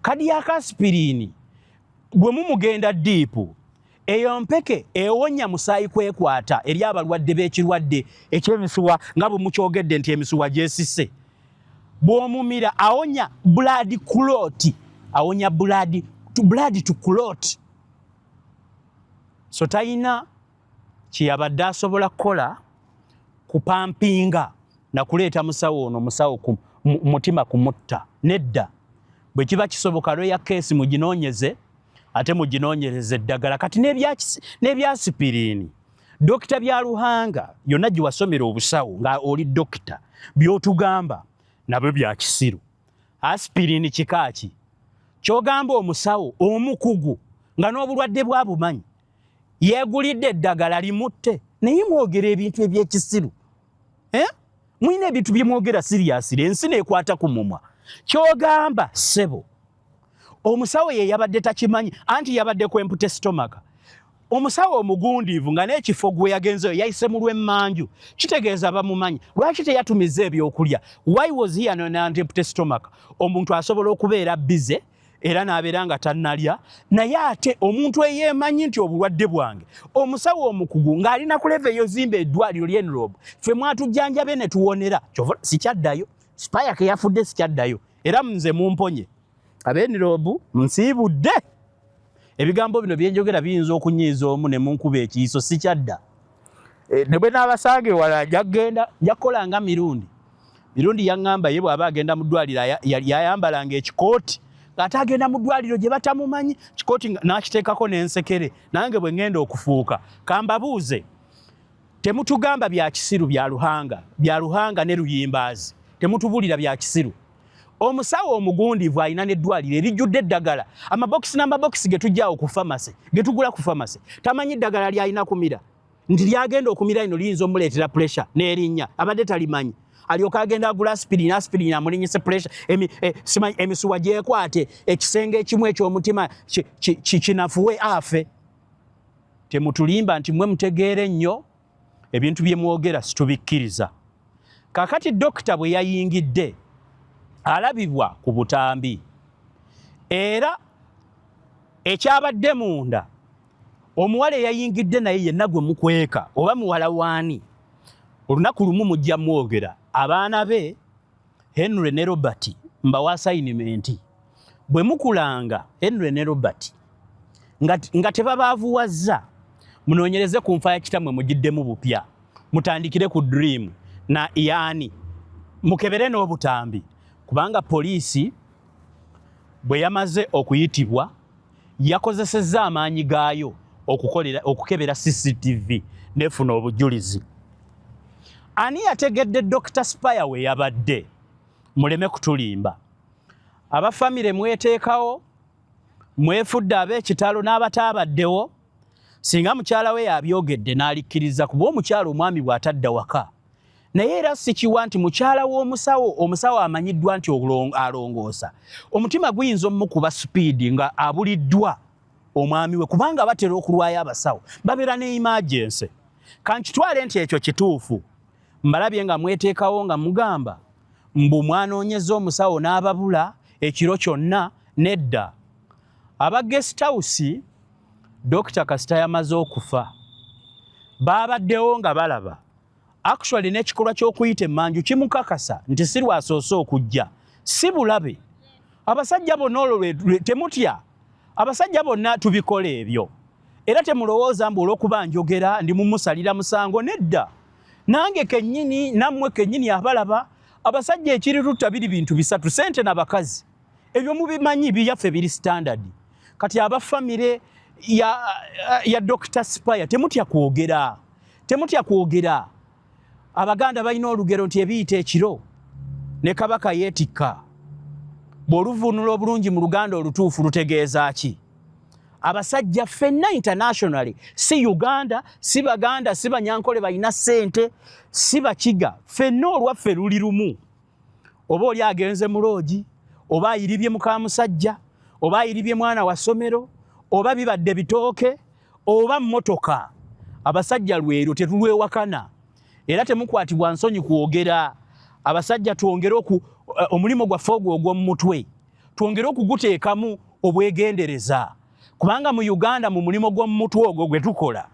Cardiac aspirini bwe mumugenda diipu eyo mpeke ewonya musaayi kwekwata eri abalwadde b'ekirwadde eky'emisuwa nga bwe mukyogedde nti emisuwa gyesise. Bw'omumira awonya blood clot, awonya blood to clot. So talina kyeyabadde asobola kukola kupampinga na kuleeta musawo ono musawo mutima kumutta. Nedda bwe kiba kisoboka lwe ya keesi muginoonyeze ate muginoonyereze eddagala. Kati n'ebya sipirini dokita Byaluhanga yonna gye wasomera obusawo nga oli dokita by'otugamba nabyo bya kisiru. Aspirini kikaaki ky'ogamba omusawo omukugu nga n'obulwadde bwabumanyi yeegulidde eddagala limutte naye mwogera ebintu eby'ekisiru. Mwina ebintu bye mwogera siriyasire ensi neekwata ku mumwa. Ky'ogamba ssebo omusawo ye yabadde takimanyi anti yabadde kwempute stomaka. Omusawo omugundiivu nga n'ekifo gwe yagenzeyo yayise mu lw'emmanju kitegeeza bamumanyi. Lwaki teyatumiza ebyokulya? Why was he an empty stomach? Omuntu asobola okubeera bize era n'abeera nga tannalya naye ate omuntu eyeemanyi nti obulwadde bwange. Omusawo omukugu ng'alina kuleva eyozimba eddwaliro ly'Enrobe ffe mwatujjanjabe ne tuwonera kyova sikyaddayo. Spire ke yafudde sikyaddayo era nze mumponye ab'Enrobe nsiibudde. Ebigambo bino byenjogera biyinza okunyiiza omu ne munkuba ekiyiso sikyadda. Ne bwe n'abasange wala njakukola nga mirundi yaŋŋamba ye bw'aba agenda mu ddwaliro yayambalanga ekikooti ate agenda mu ddwaliro gye batamumanyi kikooti n'akiteekako n'ensekere. Nange bwe ŋŋenda okufuuka kambabuuze temutugamba bya kisiru Byaluhanga ne Luyimbaazi temutubulira bya kisiru. Omusawo omugundiivu alina n'eddwaliro erijjudde eddagala amabokisi n'amabokisi ge tujjaawo ku famasi ge tugula ku famasi tamanyi eddagala lyalina kumira nti lyagenda okumira lino liyinza omuleetera pressure n'erinnya abadde talimanyi. Alyoka agenda agula aspirini amulinyise pressure emisuwa gyekwate ekisenge ekimu eky'omutima kinafuwe afe. Temutulimba nti mwe mutegeere nnyo ebintu bye mwogera situbikkiriza. Kakati dokita bwe yayingidde alabibwa ku butambi era ekyabadde munda omuwala eyayingidde naye yenna gwe mukweka oba muwala waani olunaku lumu mujja mwogera abaana be Henry ne Robert mbawa assignment bwe mukulanga Henry ne Robert nga tebabaavuwazza munoonyereze ku nfa ya kitamwe mugiddemu bupya mutandikire ku Dream na yani mukebere n'obutambi kubanga poliisi bwe yamaze okuyitibwa yakozesezza amaanyi gaayo okukebera CCTV nefuna obujulizi. Ani yategedde Dr. Spire we yabadde muleme kutulimba abafamile mweteekawo mwefudde ab'ekitalo n'abataabaddewo singa mukyala we yabyogedde n'alikkiriza kuba omukyala omwami bw'atadda waka naye era sikiwa nti mukyala w'omusawo amanyiddwa nti alongoosa omutima guyinza omukuba supiidi nga abuliddwa omwami we kubanga batera okulwayo abasawo babeera ne emergency. Kankitwale nti ekyo kituufu mbalabye nga mweteekawo nga mugamba mbu mwanoonyeza omusawo n'ababula ekiro kyonna nedda. Aba guest house Dr. Kasita yamaze okufa baabaddewo nga balaba actually n'ekikolwa ky'okuyita emmanju kimukakasa nti si lwasoose okujja si bulabe. Abasajja bonna olwo temutya abasajja bonna tubikola ebyo era temulowooza mbu olw'okuba njogera ndi mumusalira musango nedda. Nange kennyini nammwe kennyini abalaba abasajja ekirirutta biri bintu bisatu sente n'abakazi ebyo mubimanyi byaffe biri standard. Kati abafamile ya Dr. Spire temutya kwogera Abaganda balina olugero nti ebiyita ekiro ne kabaka yeetikka bw'oluvunula obulungi mu Luganda olutuufu lutegeeza ki? Abasajja ffenna internationally si Uganda si Baganda si Banyankole balina ssente si Bakiga ffenna olwaffe luli lumu. Oba oli agenze mu loogi oba ayiribye muka musajja oba ayiribye mwana wa ssomero oba bibadde bitooke oba mmotoka abasajja lwero tetulwewakana era temukwatibwa nsonyi kwogera. Abasajja twongere omulimo gwaffe ogwo ogw'omu mutwe twongere okuguteekamu obwegendereza kubanga mu Uganda mu mulimo gw'omu mutwe ogwo gwe tukola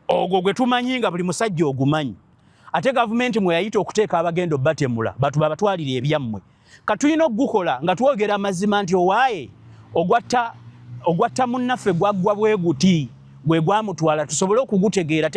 ogwo gwe tumanyi nga buli musajja ogumanyi ate gavumenti mwe yayita okuteeka abagendo batemula babatwalire ebyammwe katulina okugukola nga twogera amazima nti owaaye ogwatta munnaffe gwaggwa bwe guti gwe gwamutwala tusobole okugutegeera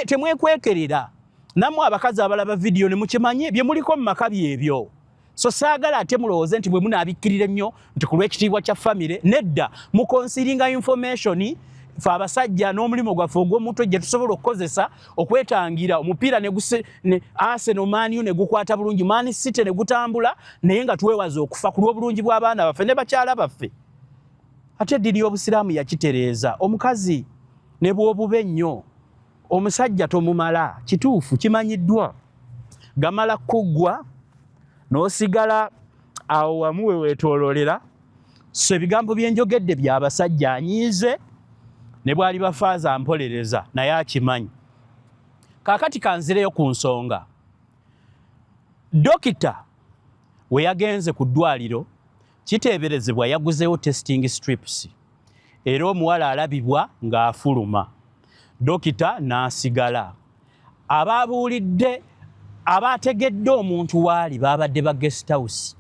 temwekwekerera. Nammwe abakazi abalaba vidiyo ne mukimanye bye muliko mu maka byebyo so saagala ate mulowooze nti bwe munaabikkirira ennyo nti ku lw'ekitiibwa kya famire nedda mukonsiringa information fe abasajja n'omulimu gwaffe ogw'omutwe gye tusobola okukozesa okwetangira omupiira ne Arsenal Man U ne gukwata bulungi Man City ne gutambula naye nga twewaza okufa ku lw'obulungi bw'abaana baffe ne bakyala baffe. Ate dini y'obusiraamu yakitereeza omukazi ne bw'obuba ennyo omusajja tomumala kituufu kimanyiddwa gamala kuggwa n'osigala awo wamu we weetoololera so ebigambo byenjogedde by'abasajja anyiize ne bwali bafaaza ampolereza naye akimanyi. Kaakati kanzireyo ku nsonga. Dokita we yagenze ku ddwaliro kiteeberezebwa yaguzeewo testing strips era omuwala alabibwa ng'afuluma. Dokita n'asigala. Abaabuulidde abaategedde omuntu waali baabadde ba guest house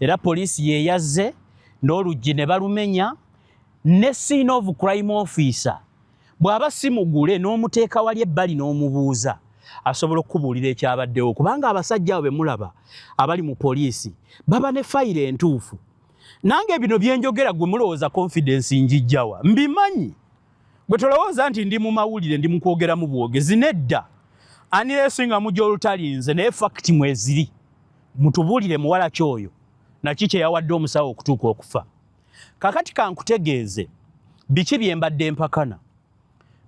era poliisi ye yazze n'oluggi ne balumenya ne scene of crime officer bw'aba simugule n'omuteeka wali ebbali n'omubuuza asobola okubuulira ekyabaddewo kubanga abasajja abo be mulaba abali mu poliisi baba ne fayiro entuufu. Nange bino byenjogera gwe mulowooza confidence njijjawa mbimanyi bwe tolowooza nti ndi mu mawulire ndi mu kwogera mu bwogezi nedda ani yesinga mujja olutalinze naye fakiti mweziri mutubuulire muwala kyoyo naki kye yawadde omusawo okutuuka okufa. Kakati kankutegeeze biki byembadde empakana.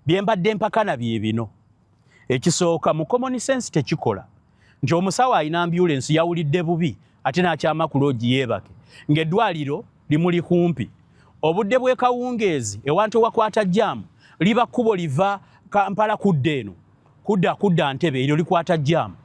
Byembadde empakana bye bino. Ekisooka mu common sense tekikola nti omusawo alina ambulance yawulidde bubi ate n'akyama ku loogi yeebake ng'eddwaliro limuli kumpi obudde bw'ekawungeezi ewantu wakwata jjaamu liba kkubo liva Kampala kudda eno kudda Ntebe eryo likwata jaamu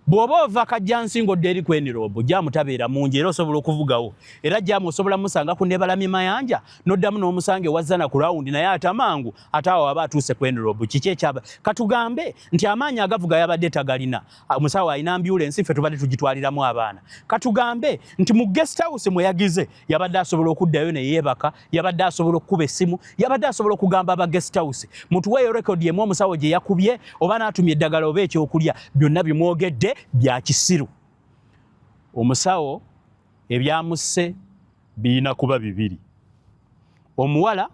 bw'oba ova Kajjansi ng'odda eri ku Enirobo jaamu tabeera mungi era osobola okuvugawo era jaamu osobola musanga ku Nebalami Mayanja n'oddamu n'omusange wazzana ku rawundi naye atamangu ataawo aba atuuse ku Enirobo kiki ekyaba katugambe nti amaanyi agavuga yabadde tagalina omusawo alina ambulensi ffe tubadde tugitwaliramu abaana katugambe nti mu guest house mwe yagize yabadde asobola okuddayo ne yeebaka yabadde asobola okukuba essimu yabadde asobola okugamba aba guest house mutuweeyo rekodi yemu omusawo gye yakubye oba n'atumye eddagala oba ekyokulya byonna bimwogedde bya kisiru omusawo ebyamusse birina kuba bibiri omuwala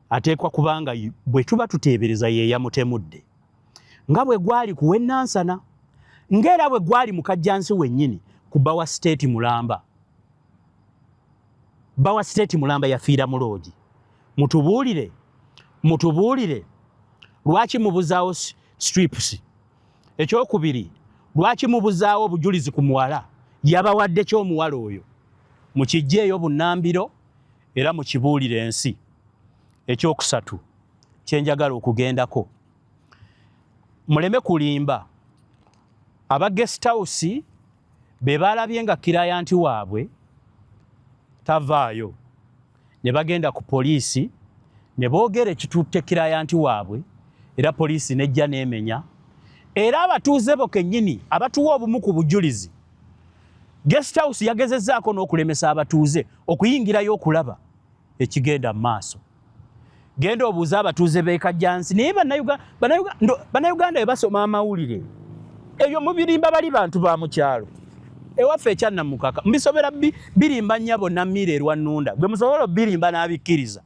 ateekwa kubanga bwe tuba tuteebereza ye yamutemudde nga bwe gwali kuwe Nansana ng'era bwe gwali mu Kajjansi wennyini ku Bawa State Mulamba Bawa State Mulamba yafiira mu loogi mutubuulire lwaki mubuzaawo strips ekyokubiri lwaki mubuzaawo obujulizi ku muwala yabawadde ky'omuwala oyo mukijjeeyo bunnambiro era mukibuulire ensi ekyokusatu kyenjagala okugendako muleme kulimba aba guest house be balabye nga kirayanti waabwe tavaayo ne bagenda ku poliisi ne boogera ekitutte kirayanti waabwe era poliisi nejja n'emenya era abatuuze bo kennyini abatuwa obumu ku bujulizi guest house yagezezzaako n'okulemesa abatuuze okuyingirayo okulaba ekigenda mu maaso genda obuuza abatuuze b'e Kajjansi naye bannayuganda bwe basoma amawulire ebyo mubirimba bali bantu ba mu kyalo ewaffe ekyannamukaka mbisobera birimba nnyabo Nammiirerwa Nnunda gwe musobola birimba n'abikkiriza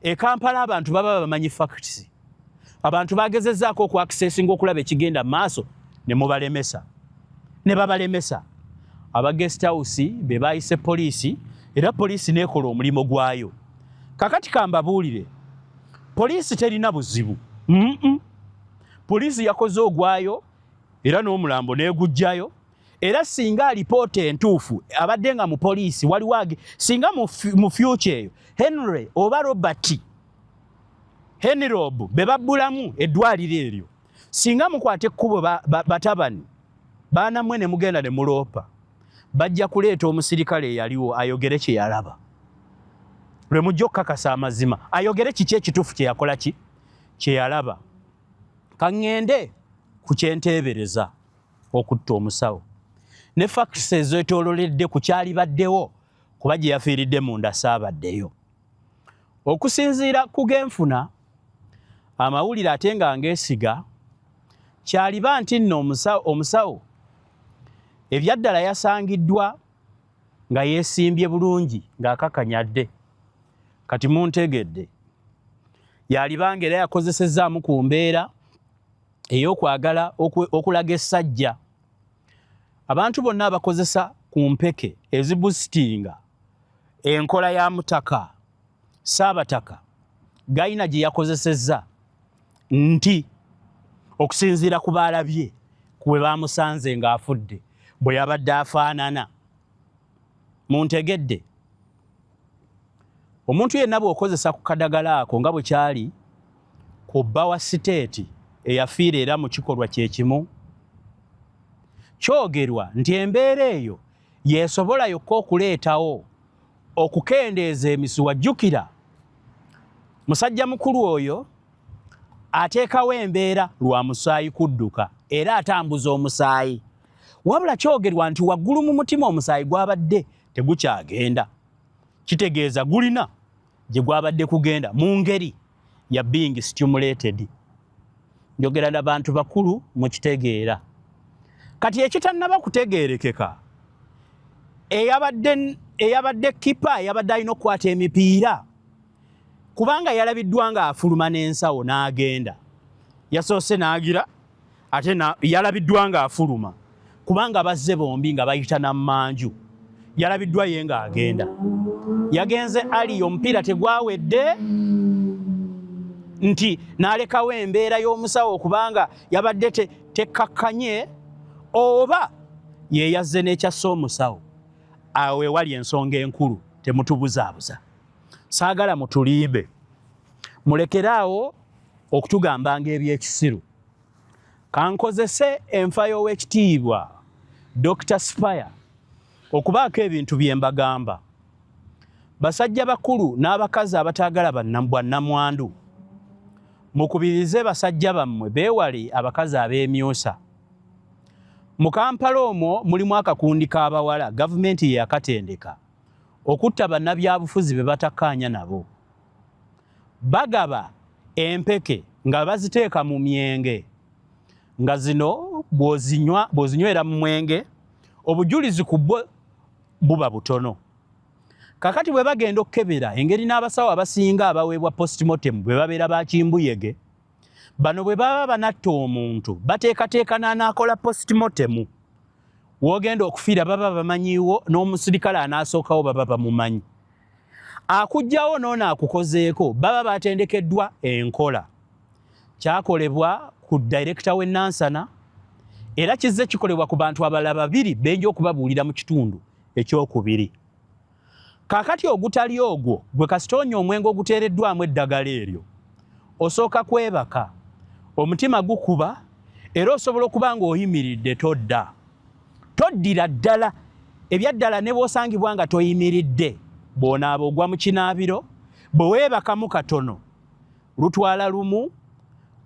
e Kampala abantu baba bamanyi facts abantu bagezezzaako okwakisesinga okulaba ekigenda mu maaso ne babalemesa aba guest house be baayise poliisi era poliisi n'ekola omulimu gwayo kakati kambabuulire poliisi terina buzibu poliisi yakoze ogwayo era n'omulambo n'egujjayo era singa alipoota entuufu abadde nga mu poliisi waliwo singa mu future eyo Henry oba Robert Enirobo be babbulamu eddwaliro eryo singa mukwate ekkubo batabani baana mmwe ne mugenda ne muloopa bajja kuleeta omusirikale eyaliwo ayogere kye yalaba lwe mujja okukakasa amazima ayogere kiki ekituufu kye yakola kye yalaba kaŋŋende ku kyenteebereza okutta omusawo ne facts ezeetoololedde ku kyali baddewo kuba gye yafiiridde munda saabaddeyo okusinziira ku genfuna amawulire ate nga ngeesiga kyaliba nti nno omusawo ebyaddala yasangiddwa nga yeesimbye bulungi ng'akakanyadde kati muntegedde yalibanga era yakozesezaamu ku mbeera ey'okwagala okulaga essajja abantu bonna abakozesa ku mpeke ezibustinga enkola ya mutaka Saabataka gayina gye yakozesezza nti okusinziira ku baalabye kuwe bamusanze ng'afudde bwe yabadde afaanana muntegedde omuntu yenna bw'okozesa ku kadagala ako nga bwe kyali ku Bawa State eyafiira era mu kikolwa kye kimu kyogerwa nti embeera eyo yeesobola yokka okuleetawo okukendeeza emisuwa. Jjukira musajja mukulu oyo ateekawo embeera lwa musaayi kudduka era atambuza omusaayi wabula kyogerwa nti waggulu mu mutima omusaayi gwabadde tegukyagenda kitegeeza gulina gye gwabadde kugenda mu ngeri ya being stimulated. Njogera n'abantu bakulu mu kitegeera kati ekitannaba kutegeerekeka eyabadde kipa eyabadde alina okukwata emipiira kubanga yalabiddwa nga afuluma n'ensawo n'agenda yasoose n'agira ate yalabiddwa nga afuluma kubanga bazze bombi nga bayita nammanju yalabiddwa ye nga agenda yagenze ali omupiira tegwawedde nti n'alekawo embeera y'omusawo kubanga yabadde tekkakkanye oba yeyazze n'ekyassa omusawo awo ewali ensonga enkulu temutubuzaabuza saagala mutulimbe mulekeraawo okutugamba ng'ebyekisiru. Kankozese enfa y'Oweekitiibwa Dr. Spire okubaako ebintu bye mbagamba. Basajja bakulu n'abakazi abataagala bannamwandu, mukubirize basajja bammwe beewale abakazi ab'emyusa. Mu Kampala omwo mulimu akakundi k'abawala gavumenti ye yakatendeka okutta bannabyabufuzi be batakkaanya nabo. Bagaba empeke nga baziteeka mu myenge, nga zino bw'ozinywera mu mwenge obujulizi ku bwo buba butono. Kakati bwe bagenda okukebera engeri n'abasawo abasinga abaweebwa postmortem bwe babeera bakimbuyege, bano bwe baba banatta omuntu bateekateeka n'anaakola postmortem. W'ogenda okufiira baba bamanyiwo, n'omusirikale anaasookawo baba bamumanyi. Akujjawo n'ono akukozeeko baba batendekeddwa enkola. Kyakolebwa ku director w'e Nansana era kizze kikolebwa ku bantu abalala babiri benja okubabuulira mu kitundu ekyokubiri. Kaakati ogutali ogwo gwe kasitoonya omwenge oguteereddwamu eddagala eryo, osooka kwebaka, omutima gukuba era osobola okuba ng'oyimiridde todda. Toddira ddala, ebyaddala ne bw'osangibwa nga toyimiridde, bw'onaaba ogwa mu kinaabiro, bwe weebakamu katono, lutwala lumu,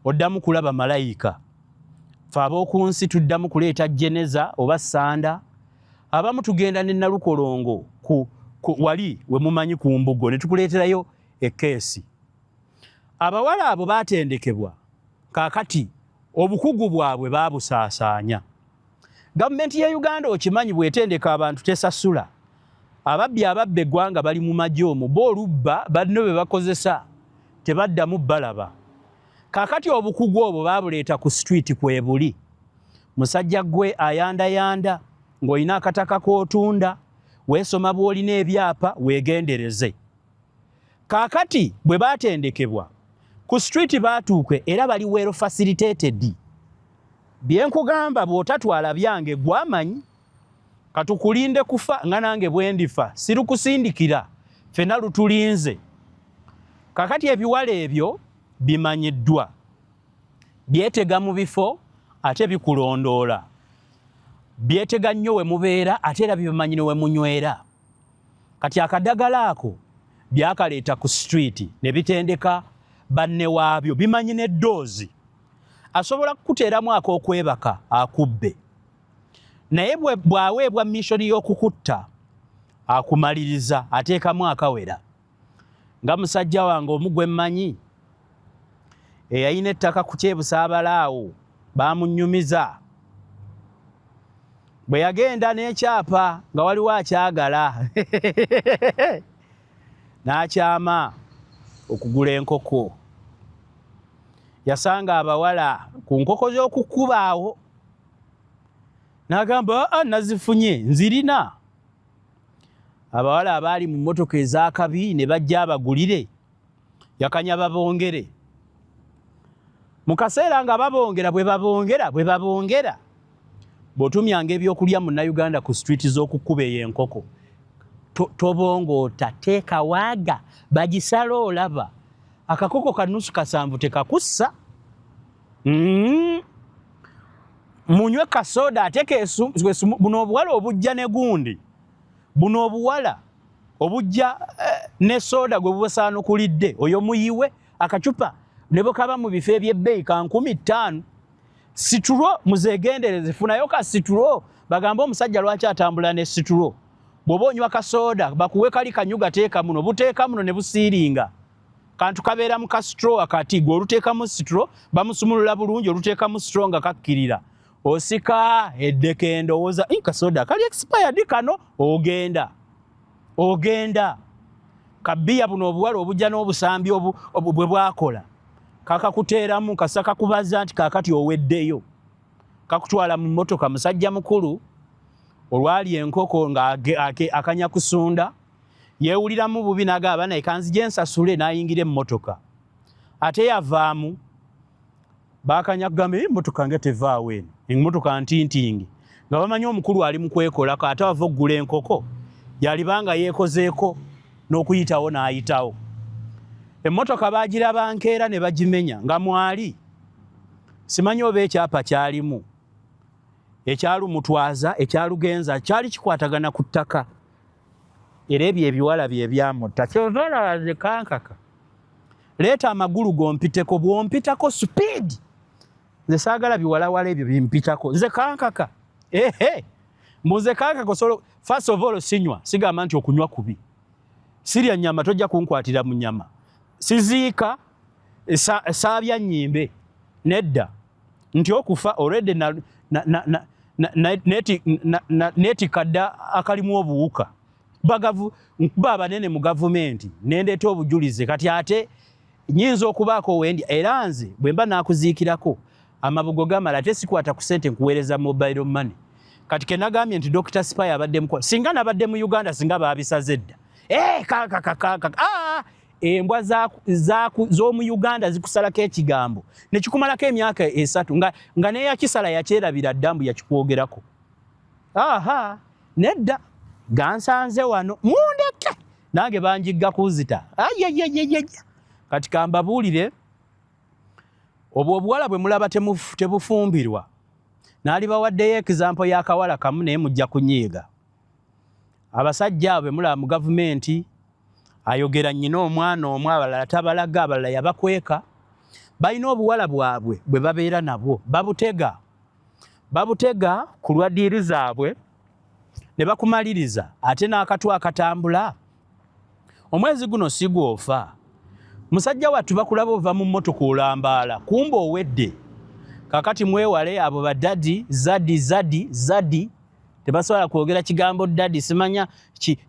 oddamu kulaba malayika. Ffe ab'oku nsi tuddamu kuleeta jeneza oba ssanda, abamu tugenda ne Nalukolongo wali we mumanyi ku mbugo ne tukuleeterayo ekkeesi. Abawala abo baatendekebwa, kaakati obukugu bwabwe baabusaasaanya. Gavumenti ya Uganda okimanyi bw'etendeka abantu tesasula. Ababbi ababba eggwanga bali mu magye omwo, bo olubba balina be bakozesa tebaddamu balaba. Kaakati obukugu obwo baabuleeta ku street kwe buli. Musajja gwe ayandayanda ng'olina akataka k'otunda, weesoma bw'olina ebyapa weegendereze. Kaakati bwe baatendekebwa ku street baatuuke era bali well facilitated. Bye nkugamba bw'otatwala byange gwamanyi, katukulinde kufa nga nange bwe ndifa, sirukusindikira, ffenna lutulinze. Kaakati ebiwala ebyo bimanyiddwa, byetega mu bifo ate bikulondoola, byetega nnyo we mubeera ate era bimanyi ne we munywera. Kati akadagala ako byakaleeta ku street ne bitendeka banne waabyo, bimanyi n'eddoozi. Asobola kukuteeramu ak'okwebaka akubbe, naye bw'aweebwa missoni y'okukutta akumaliriza ateekamu akawera. Nga musajja wange omu gwe mmanyi eyalina ettaka ku Kyebusabalaawo baamunnyumiza, bwe yagenda n'ekyapa nga waliwo akyagala n'akyama okugula enkoko. Yasanga abawala ku nkoko z'okukubaawo, n'agamba nazifunye nzirina. Abawala abaali mu mmotoka ez'akabi ne bajja abagulire, yakanya babongere. Mu kaseera nga babongera bwe babongera bw'otumyanga ebyokulya mu Uganda ku street z'okukuba eyo enkoko, tobongoota, teeka waaga, bagisala olaba. Akakoko kanusu kasanvu tekakussa. Munywe kasoda ate buno obuwala obujja ne gundi, buno obuwala obujja ne soda gwe bubasaanukulidde, oyo muyiwe akacupa ne bukaba mu bifo eby'ebbeeyi ka 15. Situlo muzeegendereze, funayo ka situlo, bagamba omusajja lwaki atambula ne situlo. Bw'oba onywa kasoda bakuwe kali kanyuga teeka muno, buteeka muno ne busiiringa. Kantu kabeera mu kasitro akati gwe oluteeka mu sitro bamusumulula bulungi, oluteeka mu sitro nga kakkirira. Osika eddeke ndowooza kasoda kali expired kano, ogenda. Kabbiya buno obuwala obujja n'obusambi bwe bwakola, kakakuteeramu kasaka kubaza nti kaakati oweddeyo. Kakutwala mu mmotoka, musajja mukulu olwali enkoko nga akanya kusunda, yeewuliramu bubi n'agamba naye kanzije nsasule, n'ayingira emmotoka. Ate yavaamu baakanya kugamba emmotoka nga tevaawo eno, emmotoka ntintingi, nga bamanyi omukulu ali mu kwekolako, ate ava okugula enkoko yalibanga yeekozeeko n'okuyitawo n'ayitawo. Emmotoka baagiraba nkeera ne bagimenya nga mwali. Simanyi oba ekyapa kyalimu. Ekyalumutwaza, ekyalugenza, kyali kikwatagana ku ttaka. Era ebyo ebiwala bye byamutta. Kyova olaba nze kankaka. Leeta amagulu gompiteko, bwompitako speed. Nze saagala biwalawala ebyo bimpitako. Nze kankaka. Mbuze kankaka solo. First of all sinywa. Sigamba nti okunywa kubi. Sirya nnyama tojja kunkwatira mu nnyama. Siziika saabya nnyimbe. Nedda. Nti okufa already neti kadda akalimu obuwuka. Nkuba abanene mu gavumenti nendeeta obujulize kati ate nyinza okubaako wendi era nze bwe mba naakuziikirako amabugo gamala ate sikwata ku ssente nkuweereza mobile money. Kati ke nagambye nti Dr. Spy abadde mukola singa nabadde mu Uganda singa baabisaze dda. Embwa z'omu Uganda zikusalako ekigambo ne kikumalako emyaka 3 nga neeyakisala yakyerabira ddambu yakikwogerako. Nedda gansanze wano mundeke nange banjigga kuzita. Kati kambabuulire obwo obuwala bwe mulaba tebufumbirwa. Naali bawaddeyo example y'akawala kamu naye mujja kunyiiga. Abasajja bwe mulaba mu gavumenti ayogera nnyina omwana omwe abalala tabalaga abalala yabakweka. Balina obuwala bwabwe bwe babeera nabwo babutega ku lwa ddiiri zaabwe ne bakumaliriza ate n'akatu akatambula. Omwezi guno sigwofa. Musajja wattu bakulaba ova mu mmotoka olambaala kumba owedde. Kakati mwewale abo badadi zadi tebasobola kwogera kigambo dadi simanya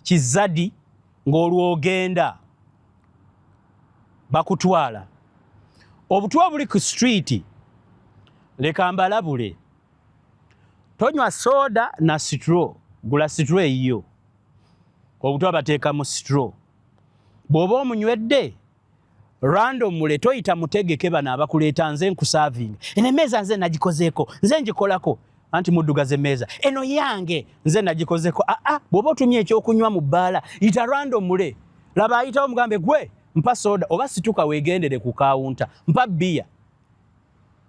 kizadi ng'olwogenda bakutwala. Obutwa buli ku street leka mbalabule. Tonywa soda na straw. Gula straw eyo. Obutwa bateeka mu straw. Bw'oba omunywedde randomly toyita mutegeke bano abakuleeta nze nkusavinga. Eno emmeeza nze nagikozeeko, nze ngikolako. Anti muddugaze emmeeza. Eno yange nze nagikozeeko. Bw'oba otumye ekyokunywa mu bbaala yita randomly. Laba ayitawo mugambe gwe mpa soda oba situka weegendere ku kaawunta mpa bbiya.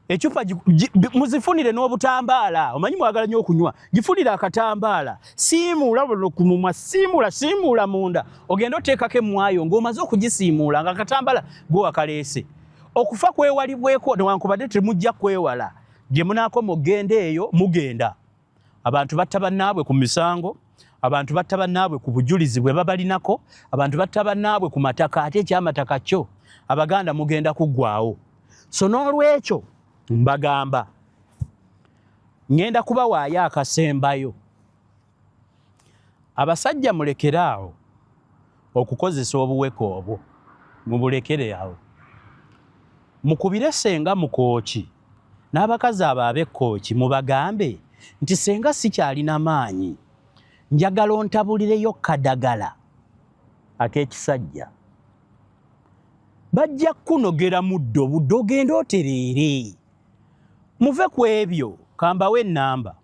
Ekyupa muzifunire n'obutambaala. Omanyi mwagala nnyo okunywa. Gifunire akatambaala. Simuula ku mumwa, simuula munda. Ogenda oteekako emmwayo ng'omaze okugisiimuula nga akatambaala gwe wakaleese. Okufa kwewalibweko newankubadde temujja kwewala. Gye munaakoma ogenda eyo mugenda. Abantu batta bannaabwe ku misango. Abantu batta bannaabwe ku bujulizi bwe babalinako. Abantu batta bannaabwe ku mataka ate ekyamataka kyo Abaganda mugenda kuggwaawo. So n'olwekyo mbagamba ngenda kubawaayo akasembayo. Abasajja mulekeraawo okukozesa obuweka obwo mubulekeraawo. Mukubire senga mukooki n'abakazi abo ab'ekkooki mubagambe nti senga sikyalina maanyi njagala ontabulireyo kadagala ak'ekisajja. Bajja kunogera muddo buddo ogenda otereere. Muve ku ebyo kambawe ennamba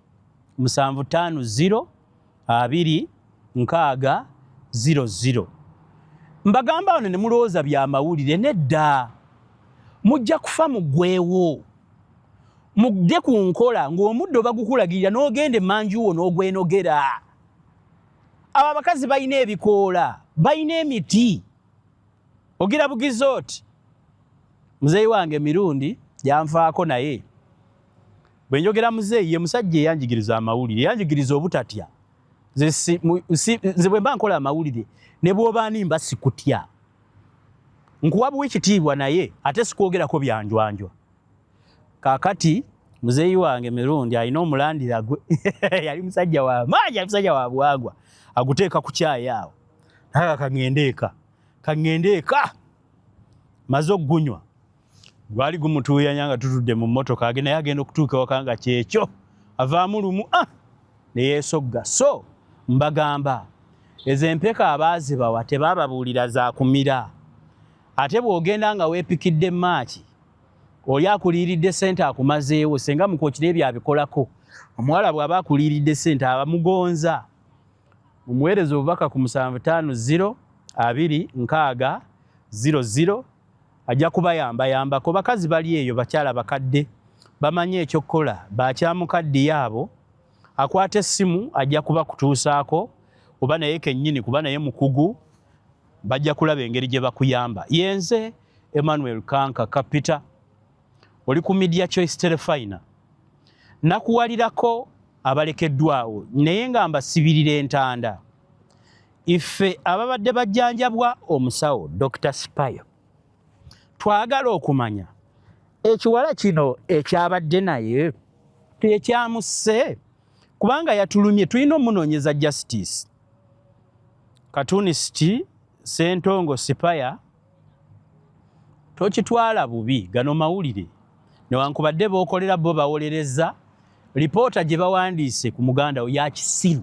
75022600. Mbagamba wano ne mulowooza bya mawulire nedda. Mujja kufa muggweewo. Mugde ku nkola ng'omuddo bagukulagirira n'ogenda emanjuwo n'ogwenogera. Abo abakazi balina ebikoola, balina emiti. Ogira bugizi oti. Muzeeyi wange Mirundi yanfaako naye. Bwe njogera muzeeyi ye musajja eyanjigiriza amawulire, yanjigiriza obutatya. Nze bwe mba nkola amawulire ne bw'oba nimba sikutya. Nkuwa buwekitiibwa naye ate sikwogerako byanjwanjwa. Kaakati muzeeyi wange Mirundi alina omulandira gwe. Yali musajja wa maanyi, musajja wa bwagwa. Aguteeka ku kyayi awo. Kaŋŋendeeka. Maze okugunywa. Gwali gumutuuyanya nga tutudde mu mmotoka naye agenda okutuuka waka nga kyekyo. Avaamu lumu ne yeesogga. So mbagamba ezo empeka abaazibawa tebaababuulira za kumira. Ate bw'ogenda nga weepikidde maaki oli akuliiridde ssente akumazeewo senga mukookire ebyo abikolako. Omuwala bw'aba akuliiridde ssente abamugonza. Mumuweereza obubaka ku 75022600 ajja kubayambayambako. Bakazi bali eyo bakyala bakadde bamanyi ekyokukola, bakyamukaddiye abo, akwata essimu ajja kuba kutuusaako, oba naye kennyini kuba naye mukugu, bajja kulaba engeri gye bakuyamba. Yenze Emmanuel Kanka Kapita, oli ku Media Choice Telefina. Nakuwalirako abalekeddwawo naye nga mbasibirira entanda. Ife ababadde bajjanjabwa omusawo Dr. Spayo, twagala okumanya ekiwala kino ekyabadde naye tekyamusse, kubanga yatulumye, tulina omunoonyeza justice. Katunisiti Ssentongo Sipaya tokitwala bubi, gano mawulire newankubadde bookolera bo bawolereza, lipoota gye bawandiise ku muganda we ya kisiru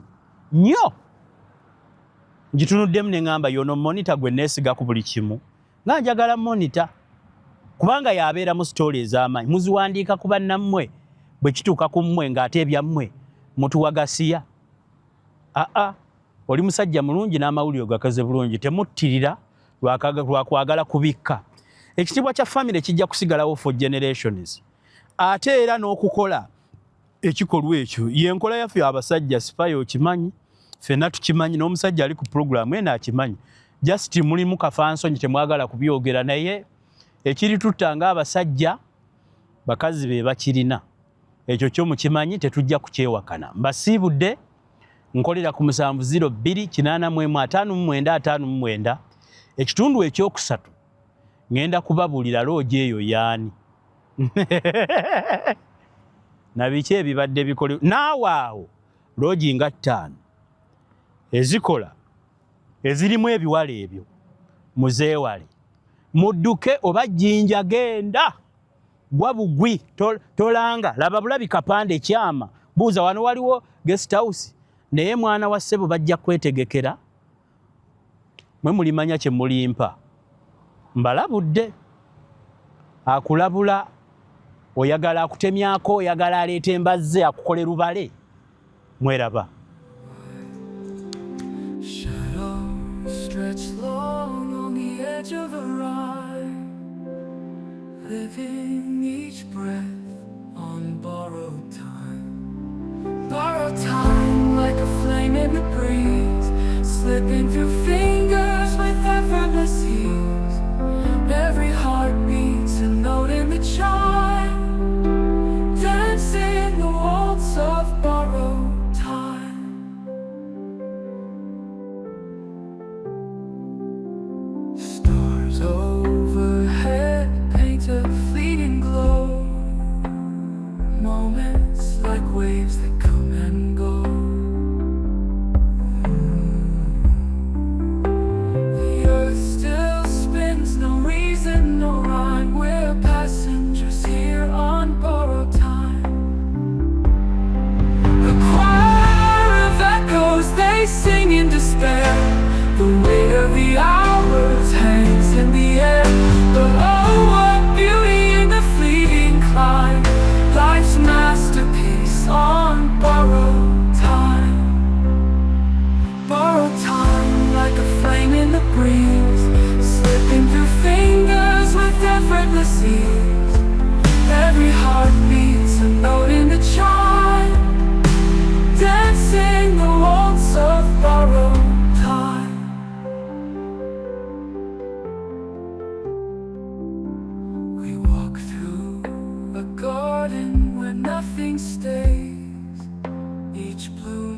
nnyo. Ngitunuddemu ne ngamba yono monita gwe neesiga ku buli kimu, nga njagala monita kubanga yabeera mu sitooli ez'amaanyi. Muziwandiika ku bannammwe, bwe kituuka ku mmwe ng'ate ebyammwe mutuwagasiya. Oli musajja mulungi n'amawulire gakaze bulungi, temuttirira lwakwagala kubikka. Ekitiibwa kya famire kijja kusigalawo for generations. Ate era n'okukola ekikolwa ekyo yenkola yaffe abasajja. Sipayo okimanyi, ffenna tukimanyi, n'omusajja ali ku puroguramu ena akimanyi. Just mulimu kafansonyi temwagala kubyogera, naye ekiri tutta ng'abasajja bakazi be bakirina. Ekyo kyo mukimanyi, tetujja kukyewakana. Mbasiibudde, nkolera ku 702-845-5959. Ekitundu ekyokusatu ngenda kubabuulira loogi eyo yaani. Na biki ebibadde bikolewa naawe awo loogi nga 5 ezikola ezirimu ebiwala ebyo muzeewale, mudduke oba jjinja genda gwa bugwi tolanga, laba bulabi kapande kyama, buuza wano waliwo guest house, naye mwana wa ssebo bajja kwetegekera. Mwe mulimanya kye mulimpa, mbalabudde. Akulabula, oyagala akutemyako, oyagala aleeta embazze akukole lubale, mweraba. Shadows stretch long on the edge of a ride, living each breath on borrowed time. Borrowed time like a flame in the breeze, slipping through fingers with effortless ease. Every heart beats a note in the chime, dancing the waltz of borrowed time. Stars overhead paint a fleeting glow, moments like waves that come and go. The earth still spins, no reason, no rhyme. We're passengers here on borrowed time. A choir of echoes, they sing in despair. The weight of the hours hangs in the air. But oh, what beauty in the fleeting climb, life's masterpiece on borrowed time. Borrowed time like a flame in the breeze, slipping through fingers with effortless ease. Every heart beats a note in the chime, dancing the waltz of borrowed time. We walk through a garden where nothing stays, each bloom